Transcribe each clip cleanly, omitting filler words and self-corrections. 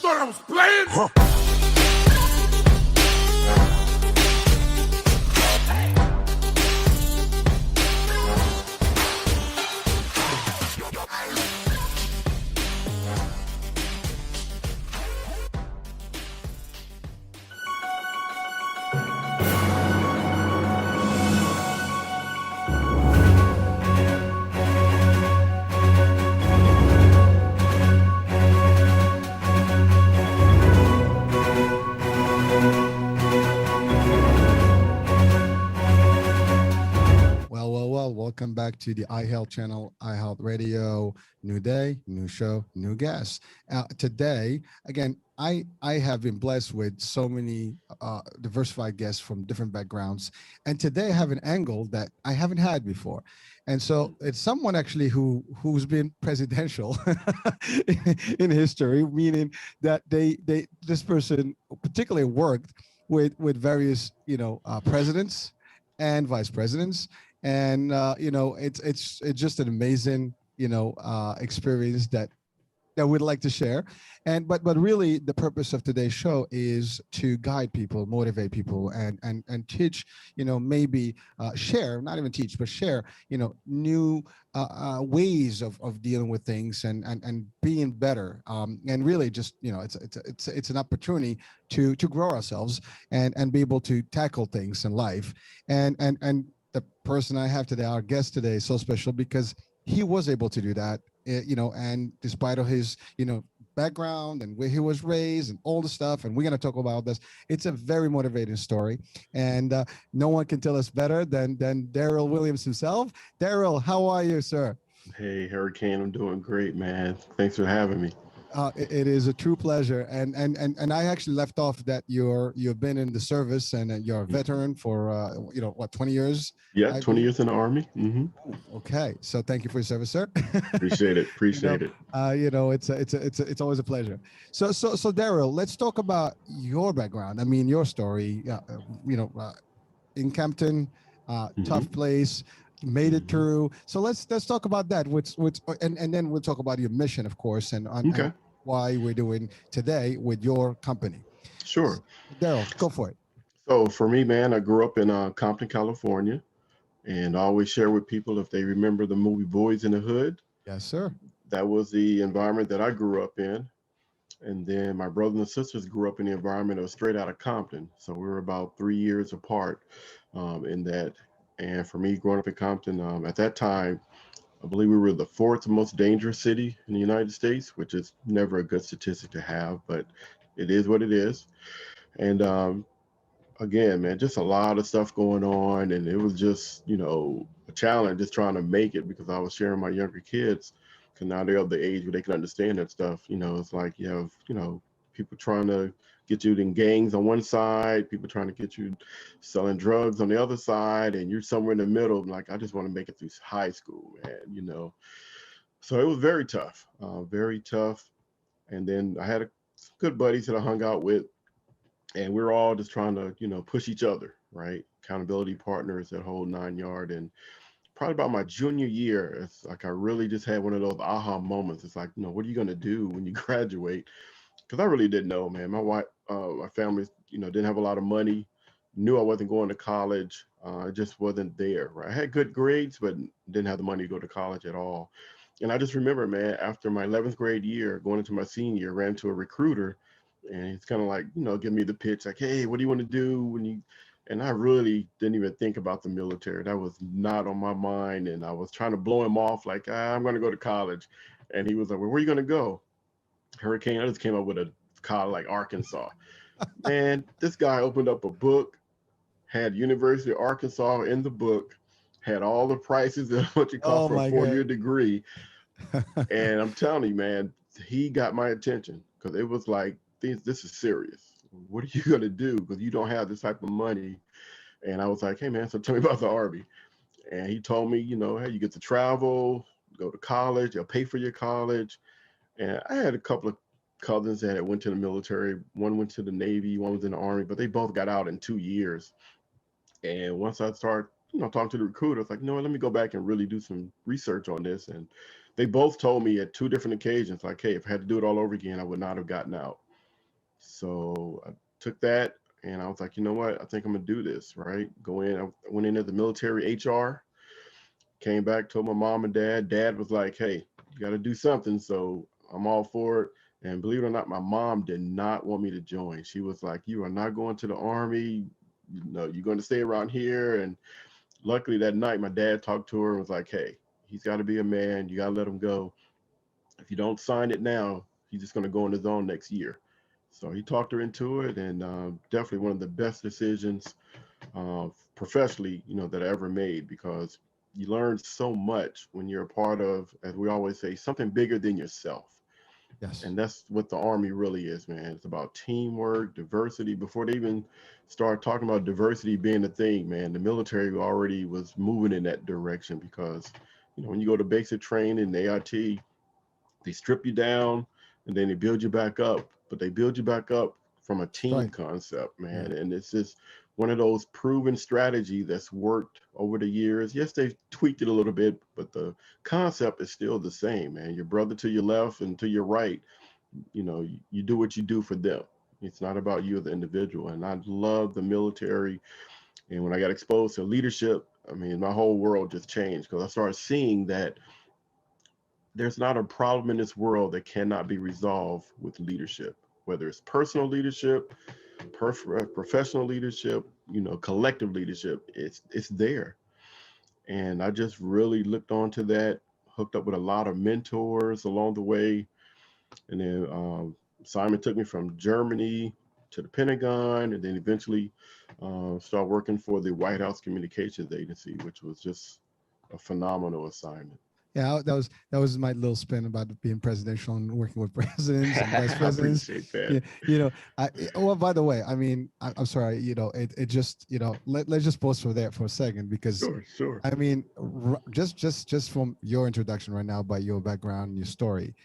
thought I was playing? Welcome back to the iHealth channel, iHealth Radio. New day, new show, new guests. Today, again, I have been blessed with so many diversified guests from different backgrounds, and today I have an angle that I haven't had before, and so it's someone actually who's been presidential in history, meaning that this person particularly worked with various presidents and vice presidents, and it's just an amazing experience that we'd like to share. And but really the purpose of today's show is to guide people, motivate people, and teach, maybe share, not even teach, but share, new ways of dealing with things and being better, and really just it's an opportunity to grow ourselves and be able to tackle things in life. And the person I have today, our guest today, is so special because he was able to do that, and despite of his, background and where he was raised and all the stuff, and we're going to talk about this. It's a very motivating story, and no one can tell us better than Darrell Williams himself. Darrell, how are you, sir? Hey, Hurricane, I'm doing great, man. Thanks for having me. It is a true pleasure, and I actually left off that you've been in the service and you're a veteran for 20 years. Yeah, 20 years in the Army. Mm-hmm. Okay, so thank you for your service, sir. Appreciate it. It's always a pleasure. So Darrell, let's talk about your background. I mean, your story. In Campton, tough place. Made it through. So let's talk about that. And then we'll talk about your mission, of course, and why we're doing today with your company. Sure. Darrell, go for it. So for me, man, I grew up in Compton, California, and I always share with people if they remember the movie Boys in the Hood. Yes, sir. That was the environment that I grew up in. And then my brothers and sisters grew up in the environment that was straight out of Compton. So we were about 3 years apart in that. And for me, growing up in Compton, at that time, I believe we were the fourth most dangerous city in the United States, which is never a good statistic to have, but it is what it is. And again, man, just a lot of stuff going on. And it was just, a challenge just trying to make it, because I was sharing my younger kids, because now they're of the age where they can understand that stuff. It's like you have, people trying to get you in gangs on one side, people trying to get you selling drugs on the other side, and you're somewhere in the middle. Like, I just want to make it through high school, man, So it was very tough, very tough. And then I had some good buddies that I hung out with, and we were all just trying to, push each other, right? Accountability partners, that whole 9 yard. And probably about my junior year, it's like I really just had one of those aha moments. It's like, what are you going to do when you graduate? Because I really didn't know, man. My wife, my family, didn't have a lot of money, knew I wasn't going to college. It just wasn't there, right? I had good grades, but didn't have the money to go to college at all. And I just remember, man, after my 11th grade year, going into my senior year, ran to a recruiter, and he's kind of like, give me the pitch, like, hey, what do you want to do and I really didn't even think about the military. That was not on my mind. And I was trying to blow him off, like, I'm going to go to college. And he was like, well, where are you going to go? Hurricane, I just came up with a college like Arkansas. And this guy opened up a book, had University of Arkansas in the book, had all the prices and what you cost for a 4-year degree. And I'm telling you, man, he got my attention, because it was like, this is serious. What are you going to do? Because you don't have this type of money. And I was like, hey, man, so tell me about the Army. And he told me, hey, you get to travel, go to college, they'll pay for your college. And I had a couple of cousins that went to the military. One went to the Navy, one was in the Army, but they both got out in 2 years. And once I started, talking to the recruiter, I was like, let me go back and really do some research on this. And they both told me at 2 different occasions, like, hey, if I had to do it all over again, I would not have gotten out. So I took that and I was like, you know what? I think I'm gonna do this, right? Go in. I went into the military HR, came back, told my mom and dad. Dad was like, hey, you got to do something. So I'm all for it. And believe it or not, my mom did not want me to join. She was like, you are not going to the Army. You know, you're going to stay around here. And luckily that night, my dad talked to her and was like, hey, he's got to be a man. You got to let him go. If you don't sign it now, he's just going to go on his own next year. So he talked her into it, and definitely one of the best decisions professionally, you know, that I ever made, because you learn so much when you're a part of, as we always say, something bigger than yourself. Yes. And that's what the Army really is, man. It's about teamwork, diversity. Before they even start talking about diversity being a thing, man, the military already was moving in that direction, because, you know, when you go to basic training, AIT, they strip you down and then they build you back up, but they build you back up from a team Right. concept, Yeah. man. And it's just one of those proven strategy that's worked over the years. Yes, they've tweaked it a little bit, but the concept is still the same, man. Your brother to your left and to your right, you know, you do what you do for them. It's not about you as an individual. And I love the military. And when I got exposed to leadership, I mean, my whole world just changed, because I started seeing that there's not a problem in this world that cannot be resolved with leadership, whether it's personal leadership, professional leadership, you know, collective leadership. It's there. And I just really looked onto that, hooked up with a lot of mentors along the way. And then Simon took me from Germany to the Pentagon, and then eventually started working for the White House Communications Agency, which was just a phenomenal assignment. Yeah, that was my little spin about being presidential and working with presidents and vice I presidents. appreciate that. Yeah, well, by the way, I mean, I'm sorry, it just, let's just pause for that for a second, because Sure, sure. I mean, just from your introduction right now, by your background, your story,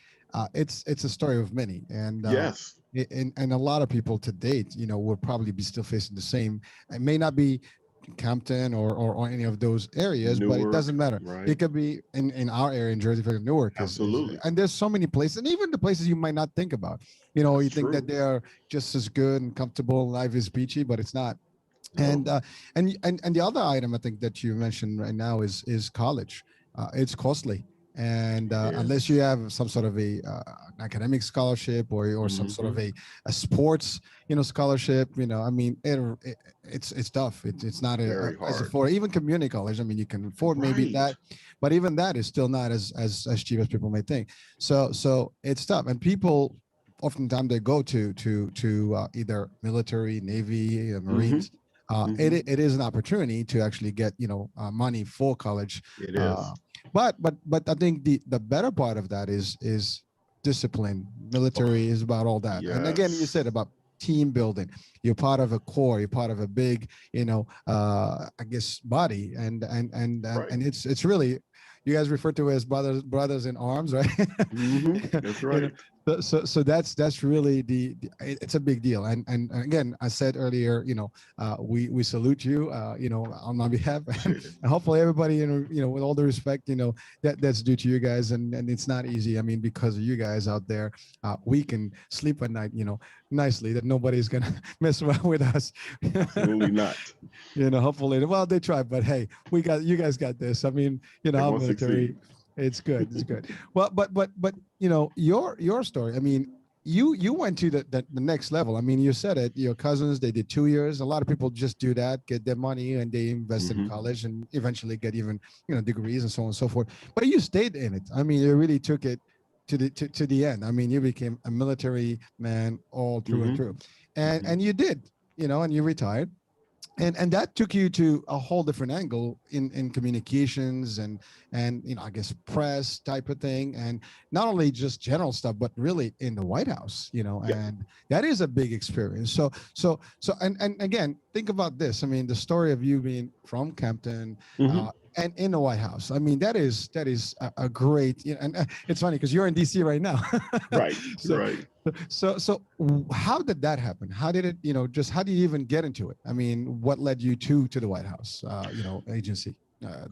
it's a story of many, and Yes. and a lot of people to date, will probably be still facing the same. It may not be Compton or any of those areas, but it Newark, doesn't matter. It right? could be in our area in Jersey, for Newark is, Absolutely. and there's so many places, and even the places you might not think about. That's You think that true. they are just as good and comfortable, life is beachy, but it's not. No. And the other item I think that you mentioned right now is college. It's costly, and It unless you is. have some sort of an academic scholarship or some sort of Mm-hmm. a sports scholarship, I mean it's tough. It's not Very as hard. affordable. Even community college, I mean, you can afford maybe Right. that, but even that is still not as cheap as people may think. So it's tough, and people oftentimes they go to either military, Navy, Mm-hmm. Marines. Mm-hmm. It is an opportunity to actually get money for college. It is. uh, but I think the better part of that is discipline. Military is about all that, and again, you said Yes. about team building. You're part of a core, you're part of a big I guess body, Right. and it's really, you guys refer to it as brothers in arms, right? Mm-hmm. That's you know right. so that's really it's a big deal, and again, I said earlier, we salute you, on my behalf, and Appreciate it. hopefully everybody, with all the respect, that's due to you guys, and it's not easy. I mean, because of you guys out there, we can sleep at night, nicely, that nobody's gonna mess around with us. Absolutely not. Hopefully, well, they try, but hey, you guys got this. I mean, They're our going to military, succeed. it's good, it's good. Well, but your story, I mean, you went to the next level. I mean, you said it, your cousins, they did 2 years. A lot of people just do that, get their money, and they invest in Mm-hmm. college and eventually get even degrees and so on and so forth. But you stayed in it. I mean, you really took it to the end. I mean, you became a military man all through and Mm-hmm. through, and Mm-hmm. and you did, and you retired, and that took you to a whole different angle in communications, and I guess press type of thing, and not only just general stuff, but really in the White House, Yep. and that is a big experience. And again, think about this. I mean, the story of you being from Campton, Mm-hmm. and in the White House, I mean, that is a great, and it's funny because you're in DC right now. Right. so Right. how did that happen? How did it, just how do you even get into it? I mean, what led you to the White House, agency?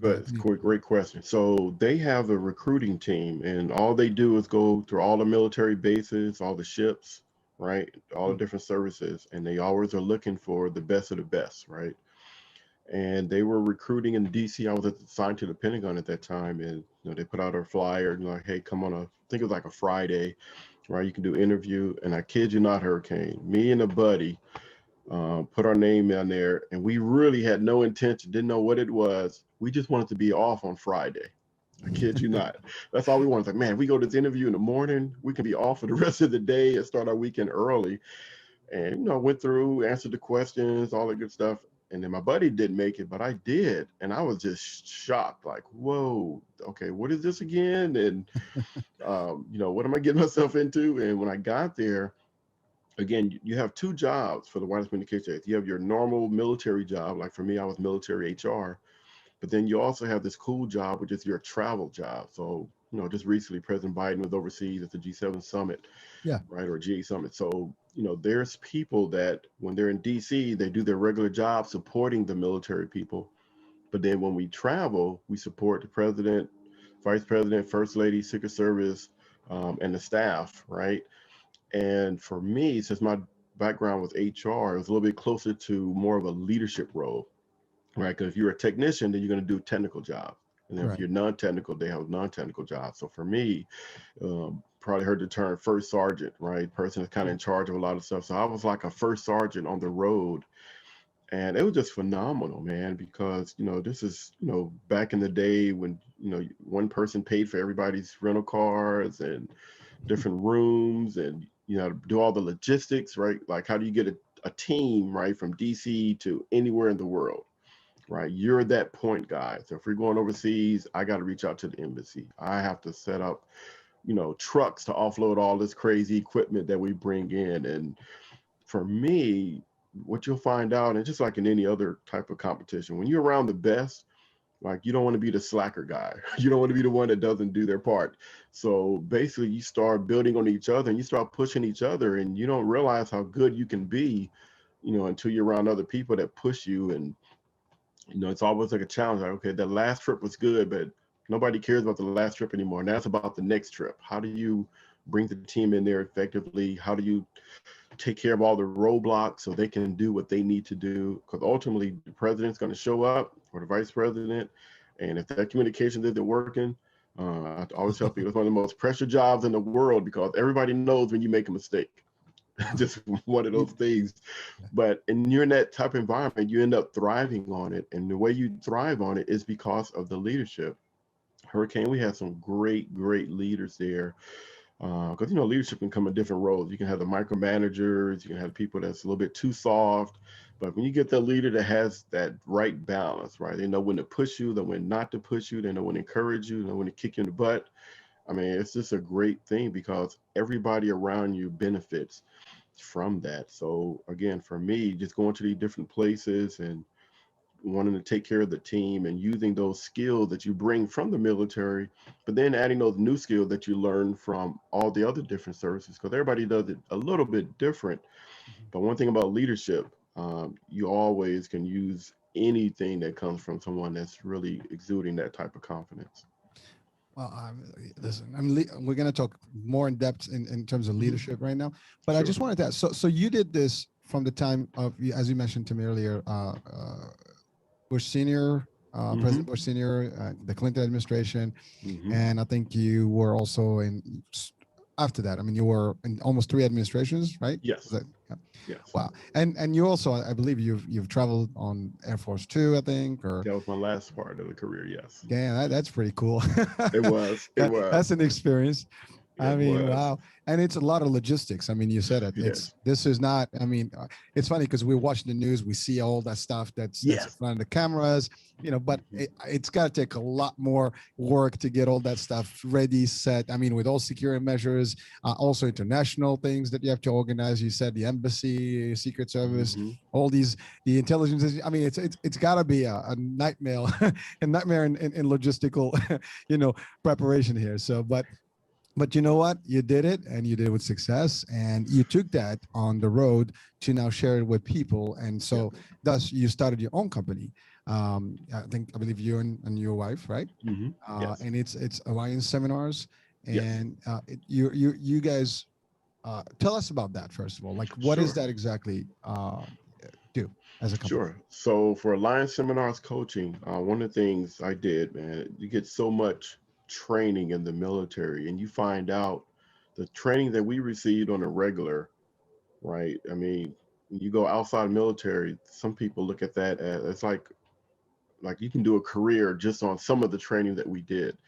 Good. It's great question. So they have a recruiting team, and all they do is go through all the military bases, all the ships, right? All the Mm. different services, and they always are looking for the best of the best, right? And they were recruiting in DC. I was assigned to the Pentagon at that time, and they put out a flyer, like, hey, come on I think it was like a Friday, right? You can do interview, and I kid you not, Hurricane, me and a buddy put our name in there, and we really had no intention, didn't know what it was. We just wanted to be off on Friday. I kid you not. That's all we wanted. Like, man, if we go to this interview in the morning, we can be off for the rest of the day and start our weekend early. And went through, answered the questions, all the good stuff. And then my buddy didn't make it, but I did, and I was just shocked. Like, whoa, okay, what is this again? And what am I getting myself into? And when I got there, again, you have two jobs for the wireless communication act. You have your normal military job, like for me, I was military HR, but then you also have this cool job, which is your travel job. So, just recently, President Biden was overseas at the G7 summit, Yeah. right, or G8 summit. So, there's people that when they're in DC, they do their regular job supporting the military people. But then when we travel, we support the president, vice president, first lady, Secret Service, and the staff, right? And for me, since my background was HR, it was a little bit closer to more of a leadership role, right? Because if you're a technician, then you're going to do technical jobs. And then if Right. you're non-technical, they have non-technical jobs. So for me, probably heard the term first sergeant, right? Person that's kind of in charge of a lot of stuff. So I was like a first sergeant on the road. And it was just phenomenal, man, because, this is, back in the day when, one person paid for everybody's rental cars and different rooms and, do all the logistics, right? Like, how do you get a team, right, from DC to anywhere in the world, right? You're that point guy. So if we're going overseas, I got to reach out to the embassy. I have to set up, trucks to offload all this crazy equipment that we bring in. And for me, what you'll find out, and just like in any other type of competition, when you're around the best, like, you don't want to be the slacker guy. You don't want to be the one that doesn't do their part. So basically, you start building on each other and you start pushing each other, and you don't realize how good you can be, until you're around other people that push you. And, it's always like a challenge. Like, okay, the last trip was good, but nobody cares about the last trip anymore. Now it's about the next trip. How do you bring the team in there effectively? How do you take care of all the roadblocks so they can do what they need to do? Because ultimately, the president's going to show up, or the vice president, and if that communication isn't working, I always tell people it's one of the most pressure jobs in the world, because everybody knows when you make a mistake. Just one of those things. But and you're in that type of environment, you end up thriving on it, and the way you thrive on it is because of the leadership. Hurricane, we had some great leaders there. Because leadership can come in different roles. You can have the micromanagers, you can have people that's a little bit too soft, but when you get the leader that has that right balance, right? They know when to push you, they know when not to push you, they know when to encourage you, they know when to kick you in the butt. I mean, it's just a great thing because everybody around you benefits from that. So again, for me, just going to these different places and wanting to take care of the team and using those skills that you bring from the military, but then adding those new skills that you learn from all the other different services, because everybody does it a little bit different. But one thing about leadership, you always can use anything that comes from someone that's really exuding that type of confidence. Well, listen, we're going to talk more in depth in terms of leadership right now, but I Sure. just wanted to ask, so you did this from the time of, as you mentioned to me earlier, Bush Senior, President Bush Senior, the Clinton administration, and I think you were also in after that. I mean, you were in almost 3 administrations, right? Yes. Yeah. Yes. Wow. And you also, I believe you've traveled on Air Force Two, I think, or That was my last part of the career. Yes. yeah, that's pretty cool. It was. It was. That's an experience. I It mean, was. wow. And it's a lot of logistics. I mean, you said it. Yes. This is not, I mean, it's funny because we're watching the news, we see all that stuff that's in Yes. front of the cameras, but it's got to take a lot more work to get all that stuff ready, set. I mean, with all security measures, also international things that you have to organize. You said the embassy, Secret Service, all these, the intelligence. I mean, it's got to be a nightmare, a nightmare in logistical, preparation here. So, but you know what? You did it, and you did it with success, and you took that on the road to now share it with people. And so thus you started your own company. I believe you and your wife, right? Yes. And it's Alliance Seminars, Yes. and you guys tell us about that first of all. Like, what is Sure. that exactly do as a company? Sure. So for Alliance Seminars Coaching, one of the things I did, man, you get so much training in the military, and you find out the training that we received on a regular, right? I mean, when you go outside military, some people look at that as it's like you can do a career just on some of the training that we did.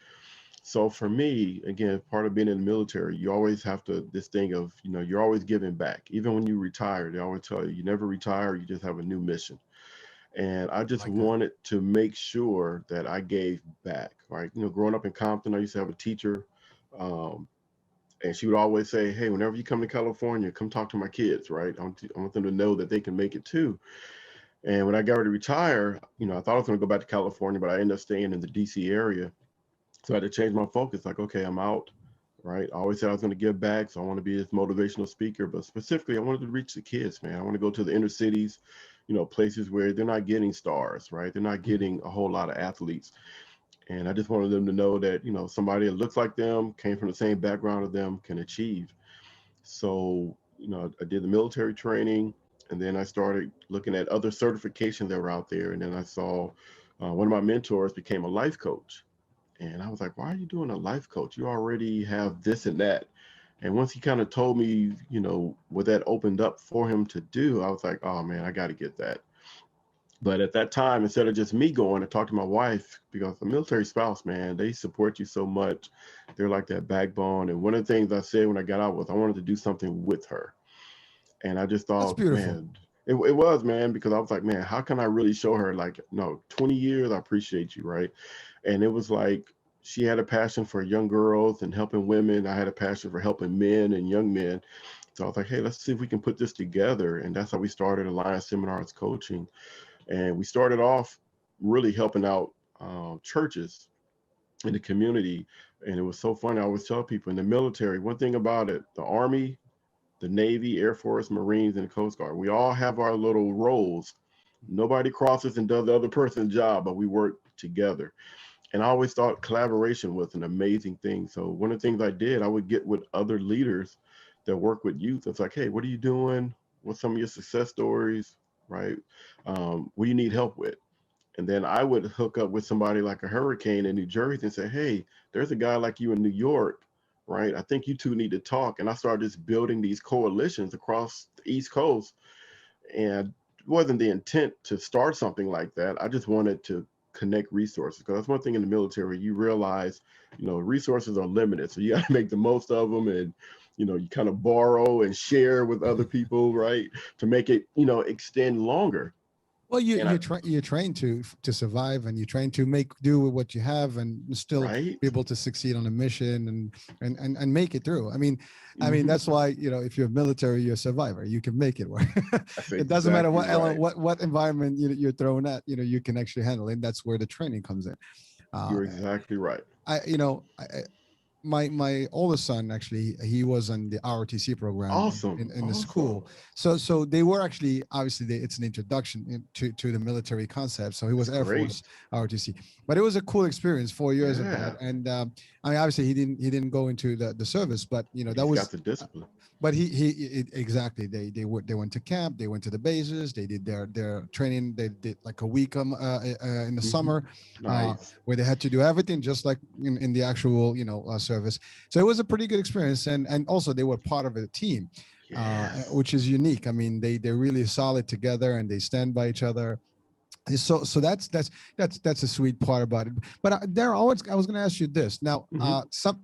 So for me, again, part of being in the military, you always have to this thing of, you're always giving back. Even when you retire, they always tell you, you never retire, you just have a new mission. And I I just like that. wanted to make sure that I gave back, right? Growing up in Compton, I used to have a teacher, um, and she would always say, "Hey, whenever you come to California, come talk to my kids, right? I want them to know that they can make it too." And when I got ready to retire, I thought I was going to go back to California, but I ended up staying in the DC area. So I had to change my focus. Like, okay, I'm out, right? I always said I was going to give back, so I want to be this motivational speaker. But specifically, I wanted to reach the kids, man. I want to go to the inner cities, places where they're not getting stars, right? They're not Mhm. getting a whole lot of athletes. And I just wanted them to know that, somebody that looks like them, came from the same background as them, can achieve. So, I did the military training, and then I started looking at other certifications that were out there. And then I saw one of my mentors became a life coach. And I was like, why are you doing a life coach? You already have this and that. And once he kind of told me, what that opened up for him to do, I was like, oh man, I got to get that. But at that time, instead of just me going to talk to my wife, because the military spouse, man, they support you so much. They're like that backbone. And one of the things I said when I got out was I wanted to do something with her. And I just That's thought, beautiful. man, it was, man, because I was like, man, how can I really show her, like, no, 20 years, I appreciate you, right? And it was like she had a passion for young girls and helping women. I had a passion for helping men and young men. So I was like, hey, let's see if we can put this together. And that's how we started Alliance Seminars Coaching. And we started off really helping out churches in the community. And it was so funny. I always tell people in the military, one thing about it, the Army, the Navy, Air Force, Marines, and the Coast Guard, we all have our little roles. Nobody crosses and does the other person's job, but we work together. And I always thought collaboration was an amazing thing. So one of the things I did, I would get with other leaders that work with youth. It's like, hey, what are you doing? What's some of your success stories? Right? What do you need help with? And then I would hook up with somebody like a hurricane in New Jersey and say, hey, there's a guy like you in New York, right? I think you two need to talk. And I started just building these coalitions across the East Coast. And it wasn't the intent to start something like that. I just wanted to connect resources, because that's one thing in the military. You realize, resources are limited. So you got to make the most of them. And, you kind of borrow and share with other people, right? To make it, extend longer. Well, And I, you're trained to survive, and you train to make do with what you have, and still right? be able to succeed on a mission and make it through. I mean Hmm. that's why if you're military, you're a survivor. You can make it work. That's It doesn't matter exactly what right. what environment you're thrown at. You can actually handle it. And that's where the training comes in. Uh, You're exactly right. I you know I, my oldest son, actually, he was in the ROTC program Awesome. in the Awesome. school. So they were actually, obviously, it's an introduction to the military concept. So he was That's Air Force great. ROTC, but it was a cool experience, 4 years of that. Yeah. And I mean, obviously he didn't go into the service, but that He's got was the discipline. but exactly, they went to camp, they went to the bases, they did their training, they did like a week in the Hmm. summer, uh, Nice. where they had to do everything just like in the actual service. So it was a pretty good experience, and also they were part of a team, Yes. which is unique. I mean, they're really solid together, and they stand by each other. So that's a sweet part about it. But Darrell, I was going to ask you this now. Hmm.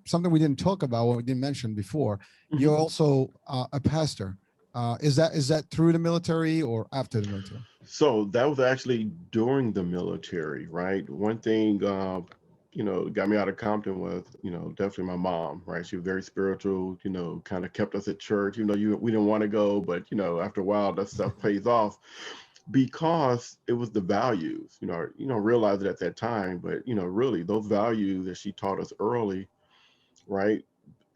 Something we didn't talk about, what we didn't mention before. Hmm. You're also a pastor. Is that through the military or after the military? So that was actually during the military, right? One thing, got me out of Compton was, definitely my mom, right? She was very spiritual, kind of kept us at church, we didn't want to go, but, after a while, that stuff pays off because it was the values, realize it at that time, but, really those values that she taught us early, right?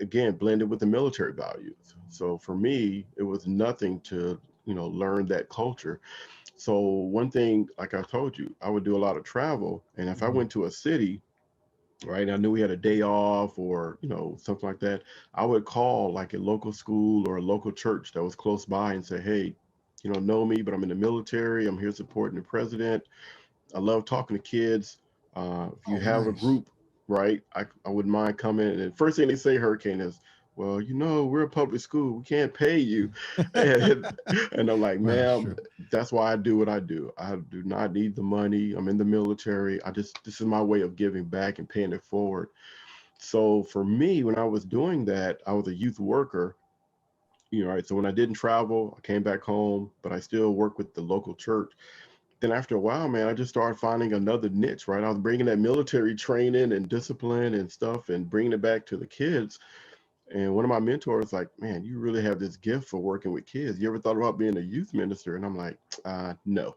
Again, blended with the military values. So for me, it was nothing to, learn that culture. So one thing, like I told you, I would do a lot of travel. And if I Mhm. went to a city, right? I knew we had a day off or, something like that. I would call like a local school or a local church that was close by and say, hey, know me, but I'm in the military. I'm here supporting the president. I love talking to kids. If you Oh, have a nice. group, right, I wouldn't mind coming. And first thing they say, Hurricane, is, well, we're a public school. We can't pay you. And, and I'm like, Well, ma'am, sure. that's why I do what I do. I do not need the money. I'm in the military. This is my way of giving back and paying it forward. So for me, when I was doing that, I was a youth worker. Right. So when I didn't travel, I came back home, but I still work with the local church. Then after a while, man, I just started finding another niche, right? I was bringing that military training and discipline and stuff and bringing it back to the kids. And one of my mentors like, man, you really have this gift for working with kids. You ever thought about being a youth minister? And I'm like, no.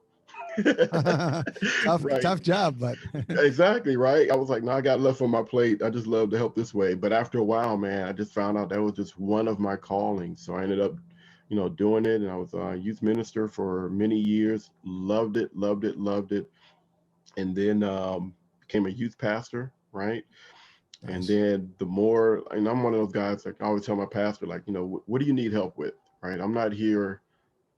tough, Right. tough job, but Exactly. Right. I was like, no, I got left on my plate. I just love to help this way. But after a while, man, I just found out that was just one of my callings. So I ended up, doing it. And I was a youth minister for many years. Loved it, loved it, loved it. And then became a youth pastor, right? And nice. then the more, and I'm one of those guys, like I always tell my pastor, like, what do you need help with, right? I'm not here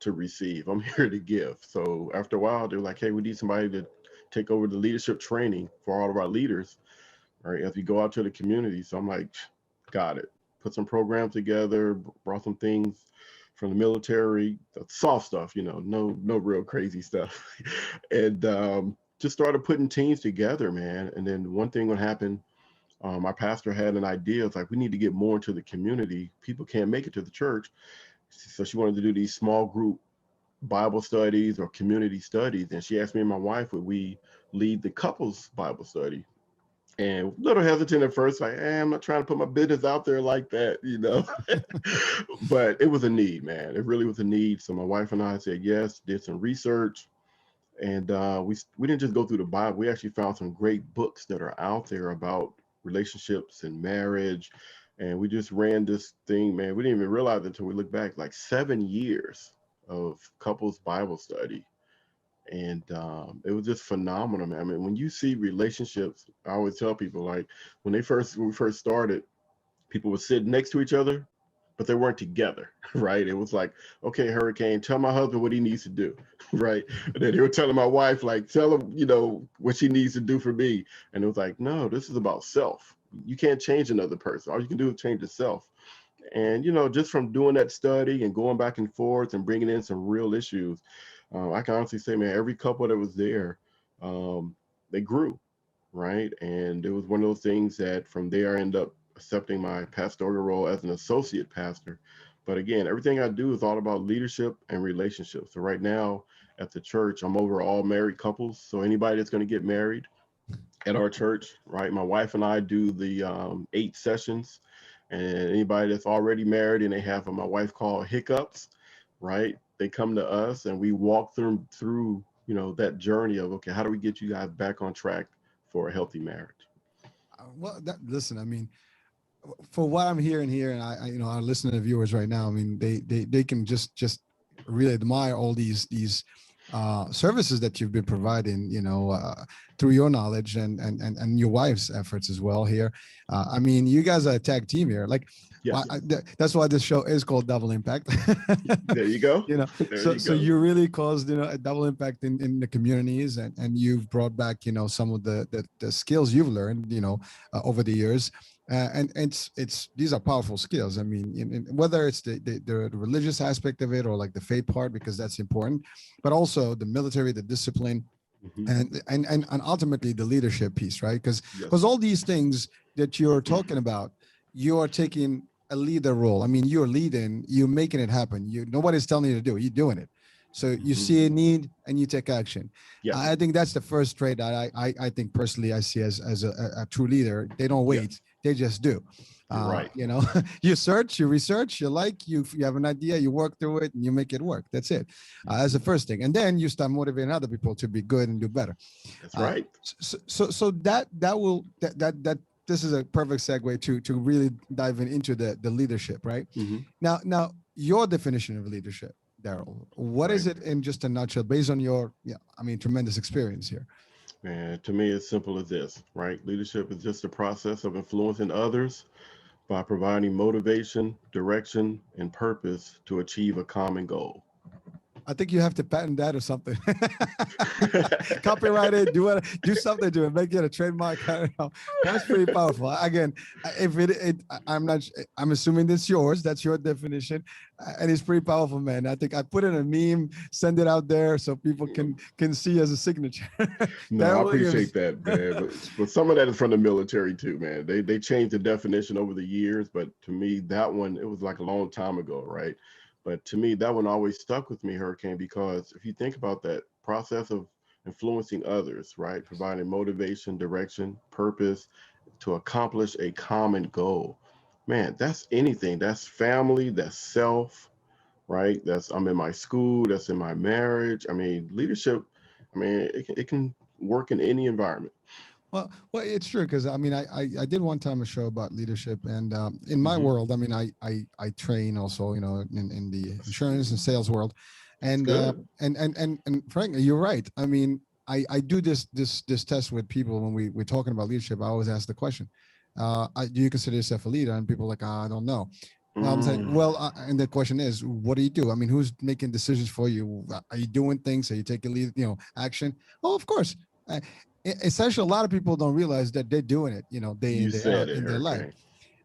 to receive, I'm here to give. So after a while, they're like, hey, we need somebody to take over the leadership training for all of our leaders, right? As we go out to the community. So I'm like, got it. Put some programs together, brought some things from the military, the soft stuff, no real crazy stuff. And just started putting teams together, man. And then one thing would happen. My pastor had an idea. It's like, we need to get more into the community. People can't make it to the church. So she wanted to do these small group Bible studies or community studies. And she asked me and my wife, would we lead the couples Bible study? And a little hesitant at first, like, I'm not trying to put my business out there like that. But it was a need, man. It really was a need. So my wife and I said yes, did some research, and we didn't just go through the Bible. We actually found some great books that are out there about relationships and marriage. And we just ran this thing, man. We didn't even realize it until we look back, like 7 years of couples Bible study. And it was just phenomenal, man. I mean, when you see relationships, I always tell people, like, when we first started, people would sit next to each other, but they weren't together, right? It was like, okay, Hurricane, tell my husband what he needs to do, right? And then they were telling my wife, like, tell him, what she needs to do for me. And it was like, no, this is about self. You can't change another person. All you can do is change yourself. And, just from doing that study and going back and forth and bringing in some real issues, I can honestly say, man, every couple that was there, they grew, right? And it was one of those things that from there I ended up accepting my pastoral role as an associate pastor. But again, everything I do is all about leadership and relationships. So right now at the church, I'm over all married couples. So anybody that's going to get married at our church, right? My wife and I do the 8 sessions. And anybody that's already married and they have what my wife called hiccups, right? They come to us and we walk them through, that journey of, okay, how do we get you guys back on track for a healthy marriage? Well, listen, I mean, for what I'm hearing here, and our listener viewers right now, I mean, they can just really admire all these services that you've been providing, through your knowledge and your wife's efforts as well here. I mean, you guys are a tag team here. Like, Yes. that's why this show is called Double Impact. There you go. There So you so go. you really caused a double impact in the communities, and you've brought back some of the skills you've learned over the years. And it's these are powerful skills. I mean, whether it's the religious aspect of it or like the faith part, because that's important, but also the military, the discipline, Mhm. and ultimately the leadership piece, right? Because Yes. all these things that you're talking about, you are taking a leader role. I mean, you're leading, you're making it happen. Nobody's telling you to do it, you're doing it. So you Mhm. see a need and you take action. Yes. I think that's the first trait that I think personally I see as a true leader. They don't Yes. wait, they just do. You're right. You search, you research, you have an idea, you work through it, and you make it work. That's it. As the first thing, and then you start motivating other people to be good and do better. That's right. So that this is a perfect segue to really diving into the leadership, right? Mhm. Now your definition of leadership, Darrell, what is Right. it in just a nutshell, based on your tremendous experience here? Man, to me, it's simple as this, right? Leadership is just the process of influencing others by providing motivation, direction, and purpose to achieve a common goal. I think you have to patent that or something. Copyright it, do something to it, make it a trademark. I don't know. That's pretty powerful. Again, if I'm not, I'm assuming that's yours. That's your definition, and it's pretty powerful, man. I think I put in a meme, send it out there so people can see as a signature. No, I Darrell appreciate Williams. that, man. But some of that is from the military too, man. They changed the definition over the years, but to me, that one, it was like a long time ago, right? But to me, that one always stuck with me, Hurricane, because if you think about that process of influencing others, right? Providing motivation, direction, purpose to accomplish a common goal. Man, that's anything. That's family, that's self, right? That's I'm in my school, that's in my marriage. I mean, leadership, I mean, it can work in any environment. Well, it's true because I mean, I did one time a show about leadership, and in my Hmm. world, I mean, I train also, you know, in the insurance and sales world, That's and good. and frankly, you're right. I mean, I do this test with people when we're talking about leadership. I always ask the question, do you consider yourself a leader? And people are like, I don't know. I'm saying, Mm, well, and the question is, what do you do? I mean, who's making decisions for you? Are you doing things? Are you taking lead, you know, action? Oh, of course. Essentially, a lot of people don't realize that they're doing it, you know, day in, you day said out it, in their life.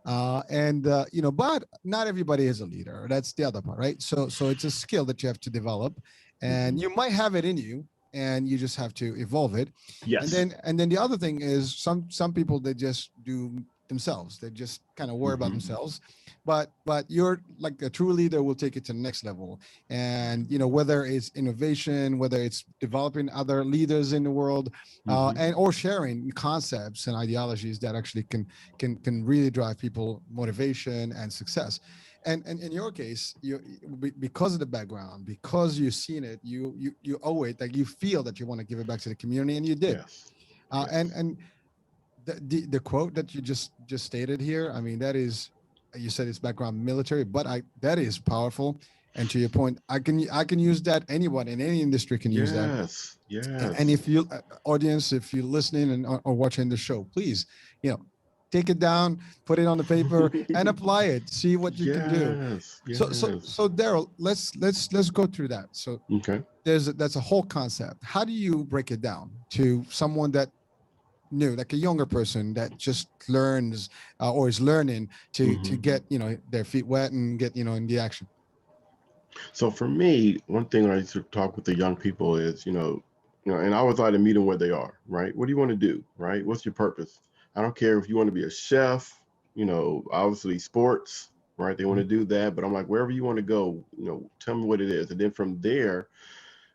Hurricane. And you know, but not everybody is a leader. That's the other part, right? So it's a skill that you have to develop, and Hmm. you might have it in you, and you just have to evolve it. Yes. And then the other thing is some people, they just do themselves. They just kind of worry about Hmm. themselves. But you're like a true leader will take it to the next level. And you know, whether it's innovation, whether it's developing other leaders in the world, Hmm. and or sharing concepts and ideologies that actually can really drive people motivation and success. And in your case, because of the background, because you've seen it, you owe it, like you feel that you want to give it back to the community, and you did. Yes. Yes. And the quote that you just stated here, I mean, that is, you said it's background military, but I that is powerful. And to your point, I can use that. Anyone in any industry can use that. Yes. And Yes. if you audience, if you're listening and or watching the show, please, you know, take it down, put it on the paper, and apply it. See what you can do. Yes. Yes. So Darrell, let's go through that. So Okay. that's a whole concept. How do you break it down to someone that new, like a younger person that just learns, or is learning to Hmm. get, you know, their feet wet and get, you know, in the action? So for me, one thing I used to talk with the young people is, and I always like to meet them where they are, right? What do you want to do, right? What's your purpose? I don't care if you want to be a chef, obviously sports, right? They want to Mhm. do that, but I'm like, wherever you want to go, tell me what it is. And then from there,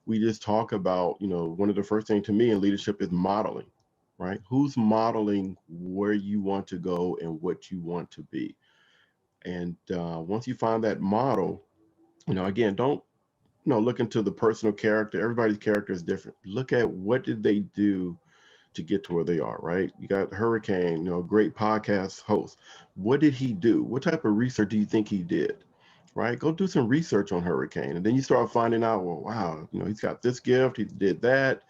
we just talk about, one of the first things to me in leadership is modeling, right? Who's modeling where you want to go and what you want to be? And once you find that model, again, don't look into the personal character. Everybody's character is different. Look at what did they do to get to where they are, right? You got Hurricane, great podcast host. What did he do? What type of research do you think he did? Right? Go do some research on Hurricane. And then you start finding out, well, wow, he's got this gift, he did that,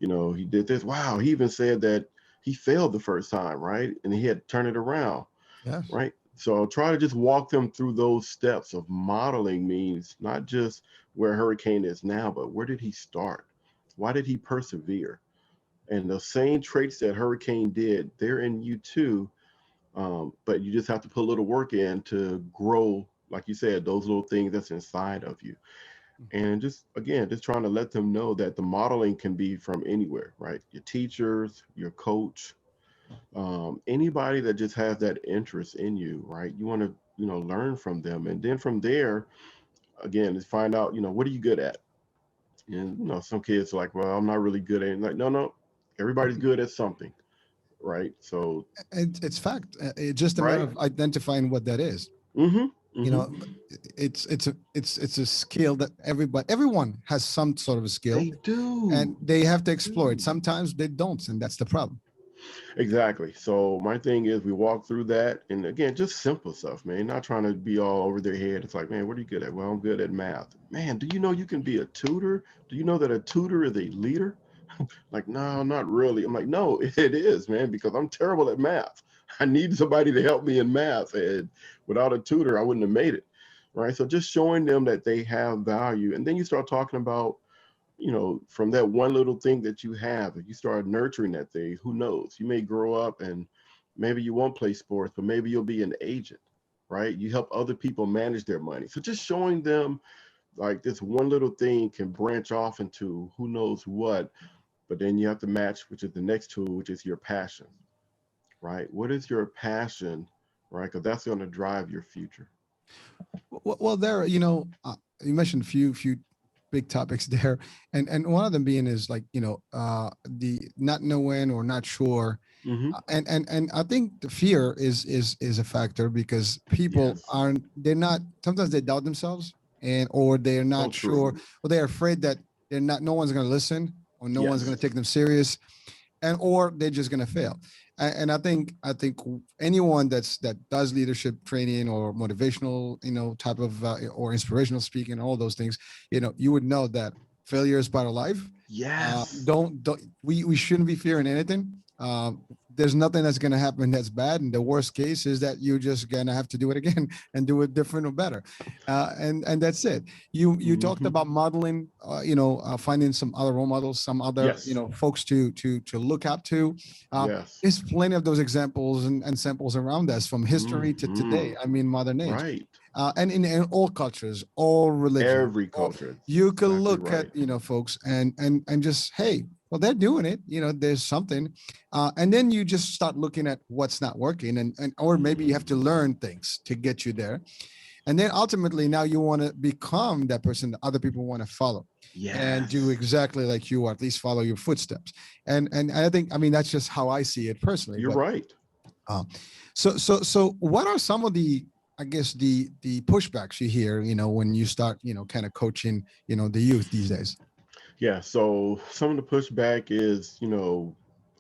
he did this. Wow, he even said that he failed the first time, right? And he had to turn it around, Yes. right? So I'll try to just walk them through those steps of modeling means not just where Hurricane is now, but where did he start? Why did he persevere? And the same traits that Hurricane did, they're in you too. But you just have to put a little work in to grow, like you said, those little things that's inside of you. And just again, just trying to let them know that the modeling can be from anywhere, right? Your teachers, your coach, anybody that just has that interest in you, right? You want to, learn from them. And then from there, again, is find out, what are you good at? And, some kids are like, well, I'm not really good at it. Like, no, no, everybody's good at something, right? So, It's fact. It's just a matter right? of identifying what that is. Mm-hmm. You Mm-hmm. know, it's a skill that everyone has some sort of a skill, They do. and they have to They explore it. do. Sometimes they don't, and that's the problem. Exactly. So my thing is we walk through that and again, just simple stuff, man. Not trying to be all over their head. It's like, man, what are you good at? Well, I'm good at math. Man, do you know you can be a tutor? Do you know that a tutor is a leader? Like, no, not really. I'm like, no, it is, man, because I'm terrible at math. I need somebody to help me in math. And without a tutor, I wouldn't have made it. Right. So just showing them that they have value. And then you start talking about, from that one little thing that you have, if you start nurturing that thing, who knows? You may grow up and maybe you won't play sports, but maybe you'll be an agent, right? You help other people manage their money. So just showing them like this one little thing can branch off into who knows what, but then you have to match, which is the next tool, which is your passion, right? What is your passion, right? Because that's going to drive your future. Well, there, you mentioned a few big topics there, and one of them being is like, the not knowing or not sure. Hmm. And I think the fear is a factor because people Yes. they're not, sometimes they doubt themselves, and or they're So not true. sure, or they're afraid that no one's going to listen, or no one's going Yes. to take them serious, and or they're just going to fail. And I think anyone that does leadership training or motivational, type of or inspirational speaking, all those things, you would know that failure is part of life. Yes. Don't we shouldn't be fearing anything. There's nothing that's going to happen that's bad, and the worst case is that you're just going to have to do it again and do it different or better, and that's it. You talked Hmm. about modeling, finding some other role models, some other, Yes. folks to look up to. uh, Yes. there's plenty of those examples and samples around us from history to Hmm. today. I mean, modern age, Right. and in all cultures, all religions, Every culture. That's you can exactly look at, right. folks, and just, hey, well, they're doing it. There's something, and then you just start looking at what's not working, and or maybe you have to learn things to get you there, and then ultimately now you want to become that person that other people want to follow, and do Yes. exactly like you, or at least follow your footsteps. And I think, I mean, that's just how I see it personally. You're But right. um, so what are some of the, I guess, the pushbacks you hear, when you start, kind of coaching, the youth these days? Yeah. So some of the pushback is,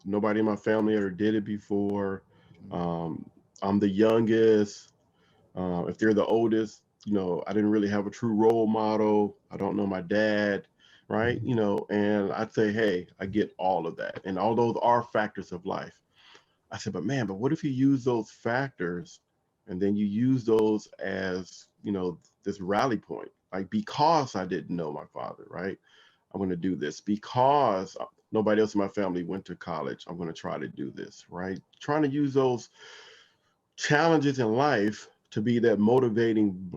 nobody in my family ever did it before. Um, I'm the youngest. If they're the oldest, I didn't really have a true role model. I don't know my dad, right? Mhm. And I'd say, hey, I get all of that. And all those are factors of life. I said, but man, but what if you use those factors and then you use those as, this rally point? Like, because I didn't know my father, right? I'm going to do this. Because nobody else in my family went to college, I'm going to try to do this, right? Trying to use those challenges in life to be that motivating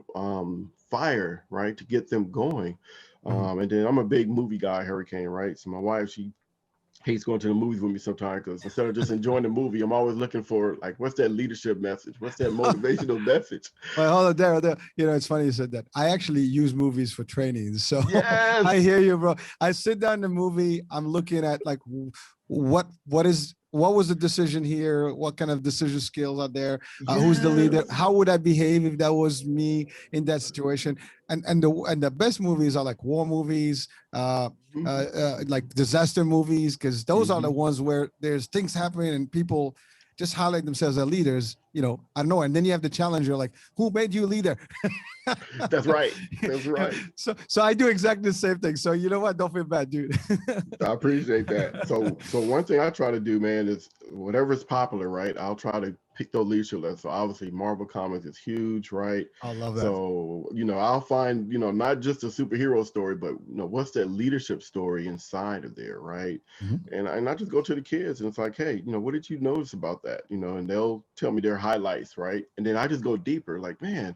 fire, right? To get them going. Mhm. And then I'm a big movie guy, Hurricane, right? So my wife, she hates going to the movies with me sometimes because instead of just enjoying the movie, I'm always looking for like, what's that leadership message? What's that motivational message? Well, hold on, there. It's funny you said that. I actually use movies for training, so I Yes. hear you, bro. I sit down in the movie. I'm looking at like, what was the decision here? What kind of decision skills are there? Who's the leader? Yes. How would I behave if that was me in that situation? And the best movies are like war movies, like disaster movies, because those are the Hmm. ones where there's things happening and people just highlight themselves as leaders. I don't know. And then you have the challenger, like, who made you a leader? That's right. That's right. So I do exactly the same thing. So you know what? Don't feel bad, dude. I appreciate that. So one thing I try to do, man, is whatever's popular, right? I'll try to pick those leadership lessons. So obviously Marvel Comics is huge, right? I love that. So, I'll find, not just a superhero story, but what's that leadership story inside of there, right? Mhm. And I just go to the kids and it's like, hey, what did you notice about that? And they'll tell me their highlights, right? And then I just go deeper, like, man,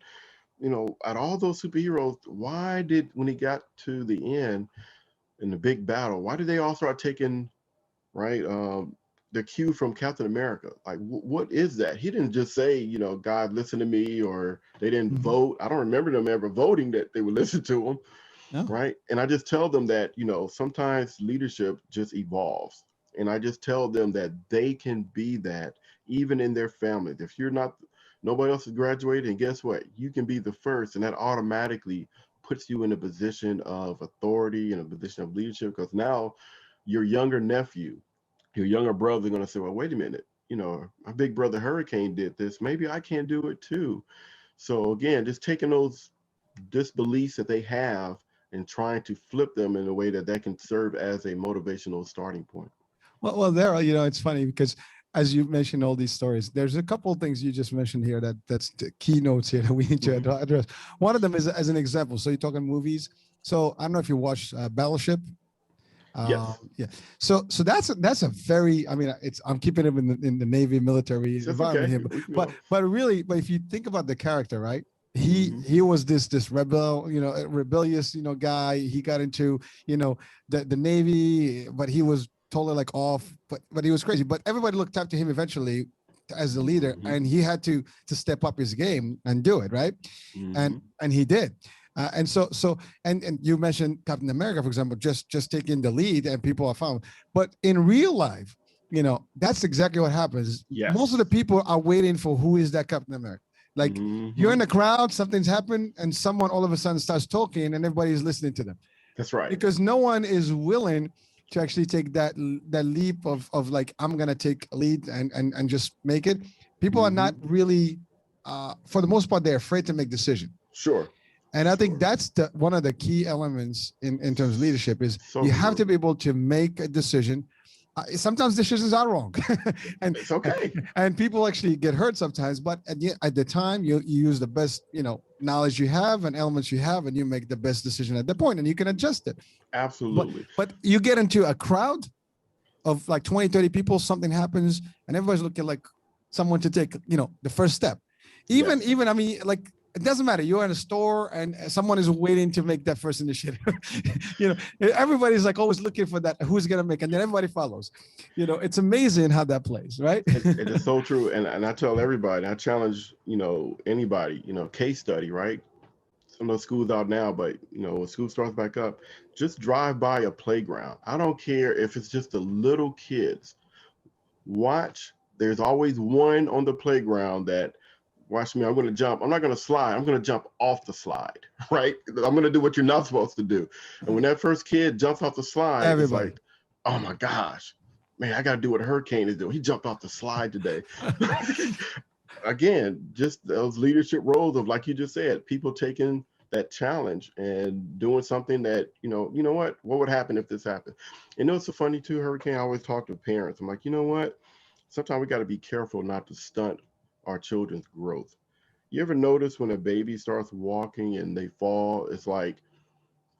out of all those superheroes, why did when he got to the end in the big battle, why did they all start taking, right, the cue from Captain America? Like, what is that? He didn't just say, God, listen to me, or they didn't Mhm. vote. I don't remember them ever voting that they would listen to him, No. right? And I just tell them that, sometimes leadership just evolves. And I just tell them that they can be that even in their families. If you're not, nobody else has graduated, and guess what? You can be the first, and that automatically puts you in a position of authority and a position of leadership, because now your younger nephew, your younger brother are going to say, well, wait a minute, my big brother Hurricane did this. Maybe I can do it too. So again, just taking those disbeliefs that they have and trying to flip them in a way that can serve as a motivational starting point. Well, there, it's funny because as you mentioned all these stories, there's a couple of things you just mentioned here that's the keynotes here that we need to address. One of them is as an example. So you're talking movies. So I don't know if you watched Battleship. Yes. Yeah. So that's a very, I mean, I'm keeping him in the Navy military environment here, but really, but if you think about the character, right? He was this rebellious, guy. He got into, the Navy, but he was totally like off, but he was crazy. But everybody looked up to him eventually as the leader, and he had to step up his game and do it, right? And he did. And you mentioned Captain America, for example, just taking the lead and people are found. But in real life, that's exactly what happens. Yes. Most of the people are waiting for who is that Captain America. Like you're in the crowd, something's happened, and someone all of a sudden starts talking, and everybody's listening to them. That's right. Because no one is willing to actually take that leap of like, I'm gonna take a lead and just make it. People are not really, for the most part, they're afraid to make decisions. Sure. And I think that's one of the key elements in terms of leadership is you have to be able to make a decision. Sometimes decisions are wrong, and it's okay. And people actually get hurt sometimes. But at the time, you use the best knowledge you have and elements you have, and you make the best decision at the point, and you can adjust it. Absolutely. But you get into a crowd of like 20, 30 people, something happens, and everybody's looking like someone to take the first step. Even I mean, like, it doesn't matter. You're in a store and someone is waiting to make that first initiative. Everybody's like always looking for that. Who's going to make, and then everybody follows. It's amazing how that plays, right? It is so true. And I tell everybody, I challenge, anybody, case study, right? Some of the schools out now, but when school starts back up, just drive by a playground. I don't care if it's just the little kids. Watch. There's always one on the playground that, watch me, I'm going to jump. I'm not going to slide. I'm going to jump off the slide, right? I'm going to do what you're not supposed to do. And when that first kid jumps off the slide, everybody, it's like, oh my gosh, man, I got to do what a Hurricane is doing. He jumped off the slide today. Again, just those leadership roles of, like you just said, people taking that challenge and doing something that, what would happen if this happened? It's so funny too, Hurricane, I always talk to parents. I'm like, sometimes we got to be careful not to stunt our children's growth. You ever notice when a baby starts walking and they fall, it's like